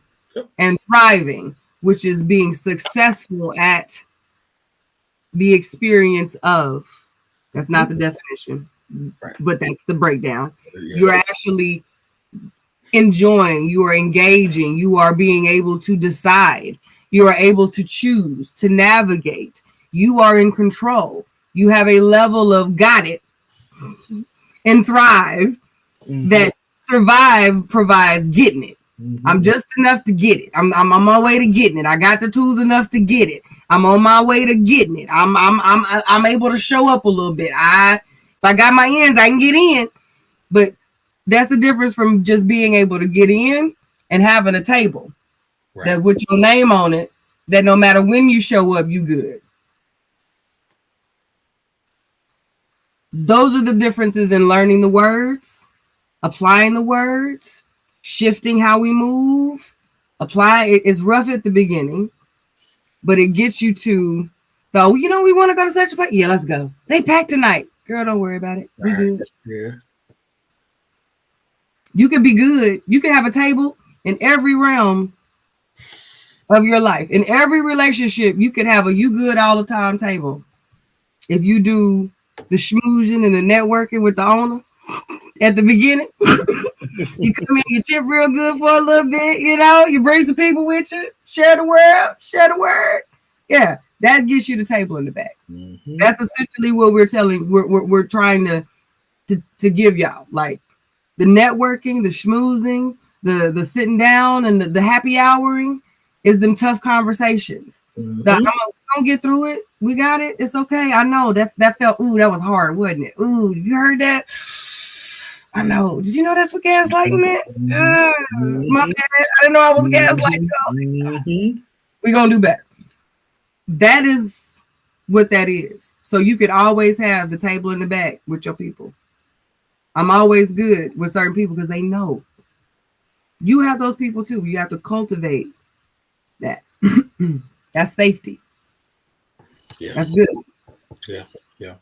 and thriving, which is being successful at the experience of. That's not the definition, but that's the breakdown. You're actually enjoying, you are engaging, you are being able to decide, you are able to choose, to navigate, you are in control, you have a level of got it and thrive that survive provides getting it. I'm just enough to get it. I'm on my way to getting it. I got the tools enough to get it. I'm on my way to getting it. I'm able to show up a little bit. If I got my ends, I can get in. But that's the difference from just being able to get in and having a table that with your name on it, that no matter when you show up, you good. Those are the differences in learning the words, applying the words, shifting how we move. It's rough at the beginning, but it gets you to go, we want to go to such a place. Yeah, let's go. They packed tonight. Girl, don't worry about it. We good.
Yeah.
You could be good. You could have a table in every realm of your life. In every relationship, you could have a you good all the time table. If you do the schmoozing and the networking with the owner at the beginning, you come in, you tip real good for a little bit, you bring some people with you, share the word. Yeah, that gets you the table in the back. Mm-hmm. That's essentially what we're trying to give y'all. Like the networking, the schmoozing, the sitting down and the happy houring is them tough conversations. Mm-hmm. I'm gonna get through it. We got it. It's okay. I know that felt, that was hard, wasn't it? Ooh, you heard that? I know. Did you know that's what gaslighting meant? My bad. I didn't know I was gaslighting. Mm-hmm. We're gonna do better. That is what that is. So you could always have the table in the back with your people. I'm always good with certain people because they know. You have those people too. You have to cultivate that. That's safety.
Yeah.
That's good.
Yeah. Yeah.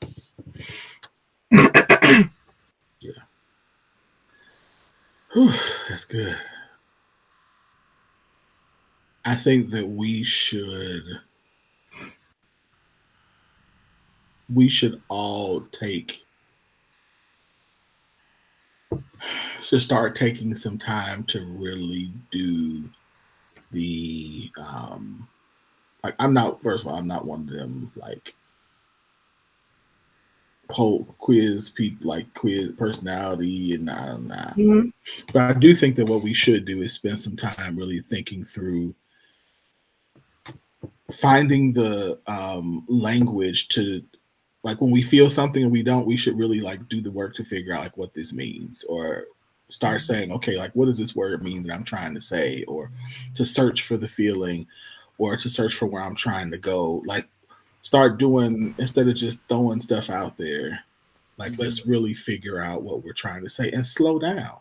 Yeah. Whew, that's good. I think that we should all start taking some time to really do the like I'm not one of them like quiz people, like quiz personality and Mm-hmm. But I do think that what we should do is spend some time really thinking through finding the language to, like, when we feel something and we should really like do the work to figure out like what this means, or start saying, okay, like what does this word mean that I'm trying to say, or to search for the feeling, or to search for where I'm trying to go. Like start doing, instead of just throwing stuff out there, like let's really figure out what we're trying to say and slow down.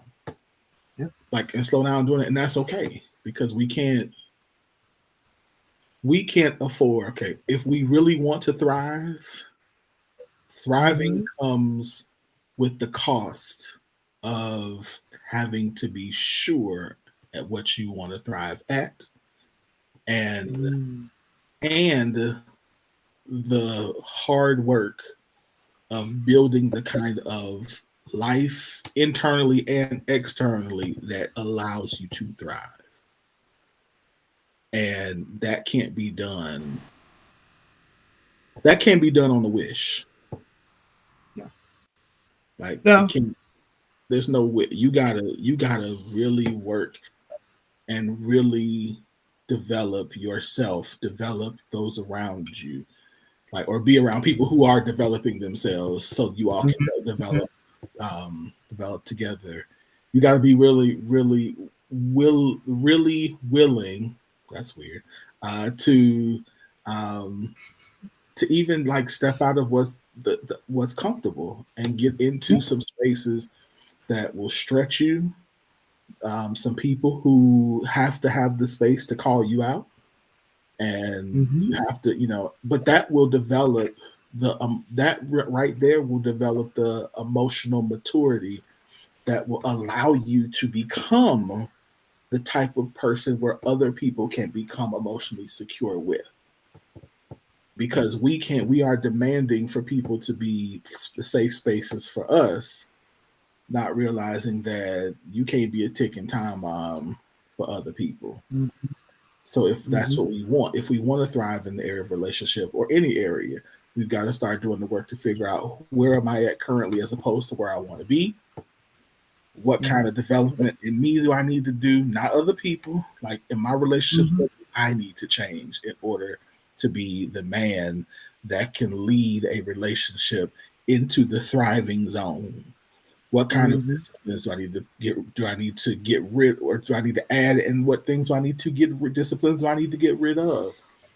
Yep. Like, and slow down doing it. And that's okay, because we can't afford, okay, if we really want to thrive, thriving comes with the cost of having to be sure at what you want to thrive at, and the hard work of building the kind of life internally and externally that allows you to thrive. And that can't be done. That can't be done on a wish. No. Like, no. There's no way. You gotta really work and really develop yourself, develop those around you, like, or be around people who are developing themselves, so you all can develop together. You got to be really willing. That's weird. to um, to even like step out of what's comfortable and get into some spaces that will stretch you. Some people who have to have the space to call you out, and
Mhm.
you have to, but that will develop right there will develop the emotional maturity that will allow you to become the type of person where other people can become emotionally secure with, because we are demanding for people to be safe spaces for us, not realizing that you can't be a ticking time bomb for other people.
Mhm.
So if that's
Mhm.
what we want, if we want to thrive in the area of relationship or any area, we've got to start doing the work to figure out where am I at currently as opposed to where I want to be. What
Yeah.
kind of development in me do I need to do, not other people? Like in my relationships,
Mhm.
what do I need to change in order to be the man that can lead a relationship into the thriving zone? What kind of
Mhm.
disciplines do I need to get? Do I need to get rid, or do I need to add? And what things do I need to get? Disciplines do I need to get rid of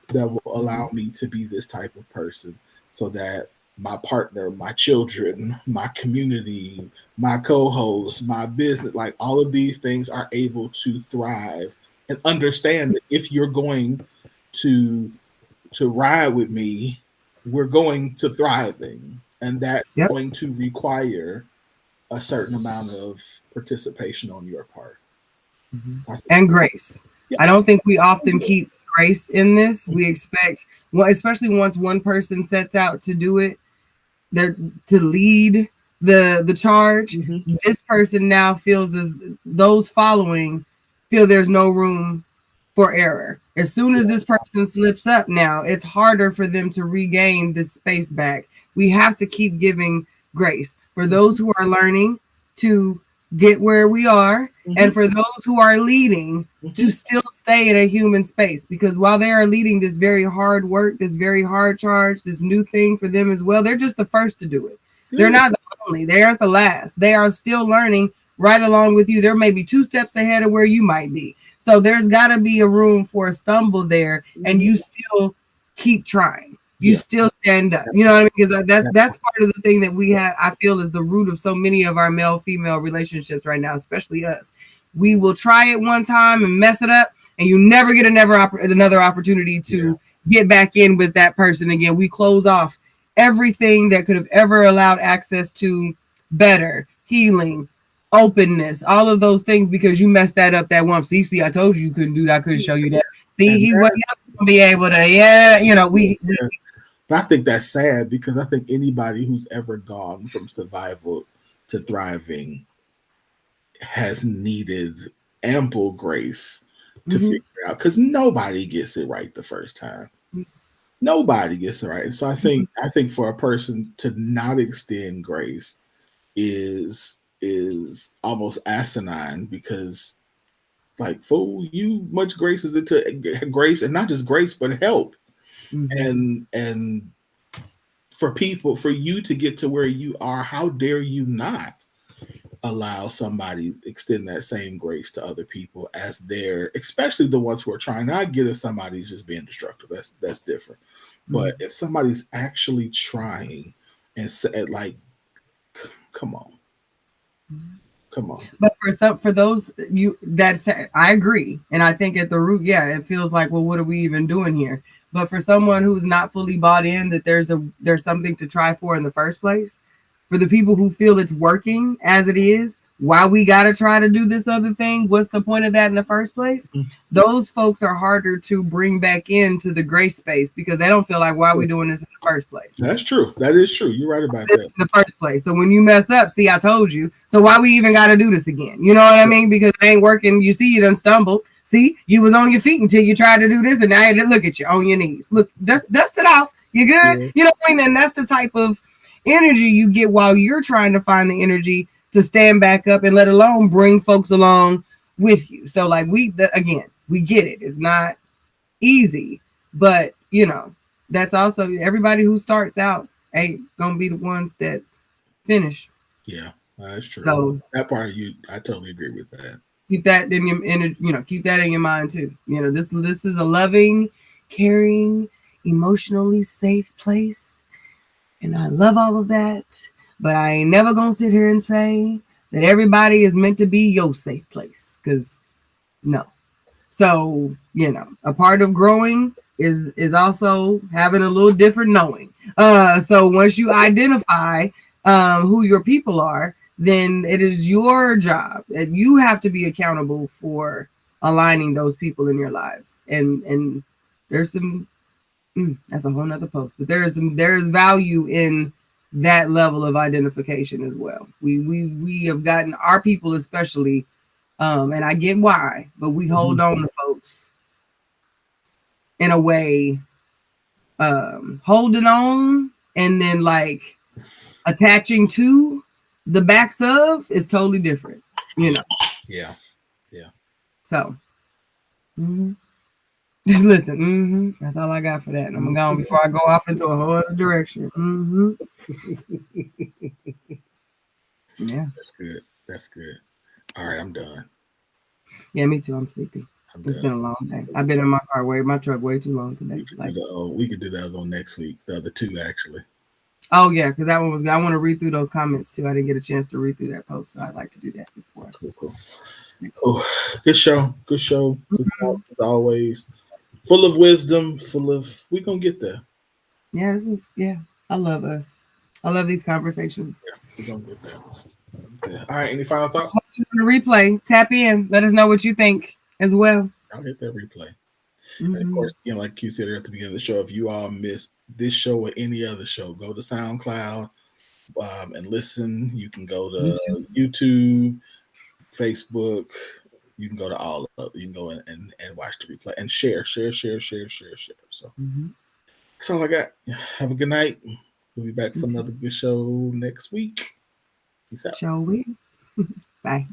that will allow
Mhm.
me to be this type of person, so that my partner, my children, my community, my co-hosts, my business, like all of these things are able to thrive and understand that if you're going to ride with me, we're going to thriving, and that's
Yep.
going to require a certain amount of participation on your part.
Mhm.
So I think,
And grace.
yeah,
I don't think we often keep grace in this. We expect, well, especially once one person sets out to do it, they're to lead the charge.
mm-hmm.
This person now feels as those following feel there's no room for error. As soon as this person slips up now, it's harder for them to regain this space back. We have to keep giving grace for those who are learning to get where we are,
Mm-hmm.
and for those who are leading to
Mm-hmm.
still stay in a human space, because while they are leading this very hard work, this very hard charge, this new thing for them as well, they're just the first to do it. They're
Yeah,
not the only, they aren't the last. They are still learning right along with you. There may be 2 steps ahead of where you might be. So there's got to be a room for a stumble there, and
mm-hmm.
you still keep trying. You
Yeah,
still stand up. You know what I mean? Because that's part of the thing that we have. I feel is the root of so many of our male female relationships right now, especially us. We will try it one time and mess it up, and you never get another opportunity
yeah,
to get back in with that person again. We close off everything that could have ever allowed access to better healing, openness, all of those things, because you messed that up that once. See, I told you couldn't do that. I couldn't show you that. See,
and
he wasn't gonna be able to. Yeah, we
yeah. But I think that's sad because I think anybody who's ever gone from survival to thriving has needed ample grace to
mm-hmm.
figure out, because nobody gets it right the first time. Nobody gets it right. So I think for a person to not extend grace is almost asinine, because like, fool, you much grace is into grace, and not just grace but help.
Mm-hmm.
And for you to get to where you are, how dare you not allow somebody extend that same grace to other people, as they're, especially the ones who are trying. Now, I get if somebody's just being destructive, that's different. But if somebody's actually trying and said, like, come on,
Mm-hmm.
come on.
But for those you that's I agree, and I think at the root, yeah, it feels like, well, what are we even doing here? But for someone who's not fully bought in that there's something to try for in the first place, for the people who feel it's working as it is, why we gotta try to do this other thing? What's the point of that in the first place? Those folks are harder to bring back into the gray space because they don't feel like, why are we doing this in the first place?
That's true. That is true. You're right about
This
that.
in the first place. So when you mess up, see, I told you. So why we even got to do this again? You know what I mean? Because it ain't working. You see, you done stumbled. See, you was on your feet until you tried to do this, and now you look at you on your knees. Look, dust it off. You good?
Yeah.
You know what I mean? And that's the type of energy you get while you're trying to find the energy to stand back up, and let alone bring folks along with you. So like again, we get it. It's not easy, but that's also everybody who starts out ain't gonna be the ones that finish.
Yeah, that's true.
So
That part of you, I totally agree with that.
keep that in your keep that in your mind too. This is a loving, caring, emotionally safe place, and I love all of that. But I ain't never gonna sit here and say that everybody is meant to be your safe place, because no. So a part of growing is also having a little different knowing. So once you identify who your people are, then it is your job, and you have to be accountable for aligning those people in your lives. And there's some that's a whole nother post, but there is value in that level of identification as well. We have gotten our people, especially, and I get why, but we hold on to folks in a way, holding on and then like attaching to the backs of is totally different,
Yeah.
So listen, that's all I got for that. And I'm gone before I go off into a whole other direction. Yeah,
That's good. All right, I'm done.
Yeah, me too. I'm sleepy. It's been a long day. I've been in my truck way too long today.
We could do the other one next week. The other two, actually.
Oh yeah, because that one was good. I want to read through those comments too. I didn't get a chance to read through that post, so I'd like to do that before.
Cool. Good show. Good show. Good talk, as always. Full of wisdom. We're gonna get there.
Yeah, I love us. I love these conversations.
Yeah, we're gonna get there. Yeah. All right. Any final thoughts?
The replay. Tap in. Let us know what you think as well.
I'll hit that replay. And of course, like you said at the beginning of the show, if you all missed this show or any other show, go to SoundCloud and listen. You can go to YouTube, Facebook. You can go to all of it. You can go in and watch the replay and share. So that's all I got. Have a good night. We'll be back for another good show next week. Peace out.
Shall we? Bye.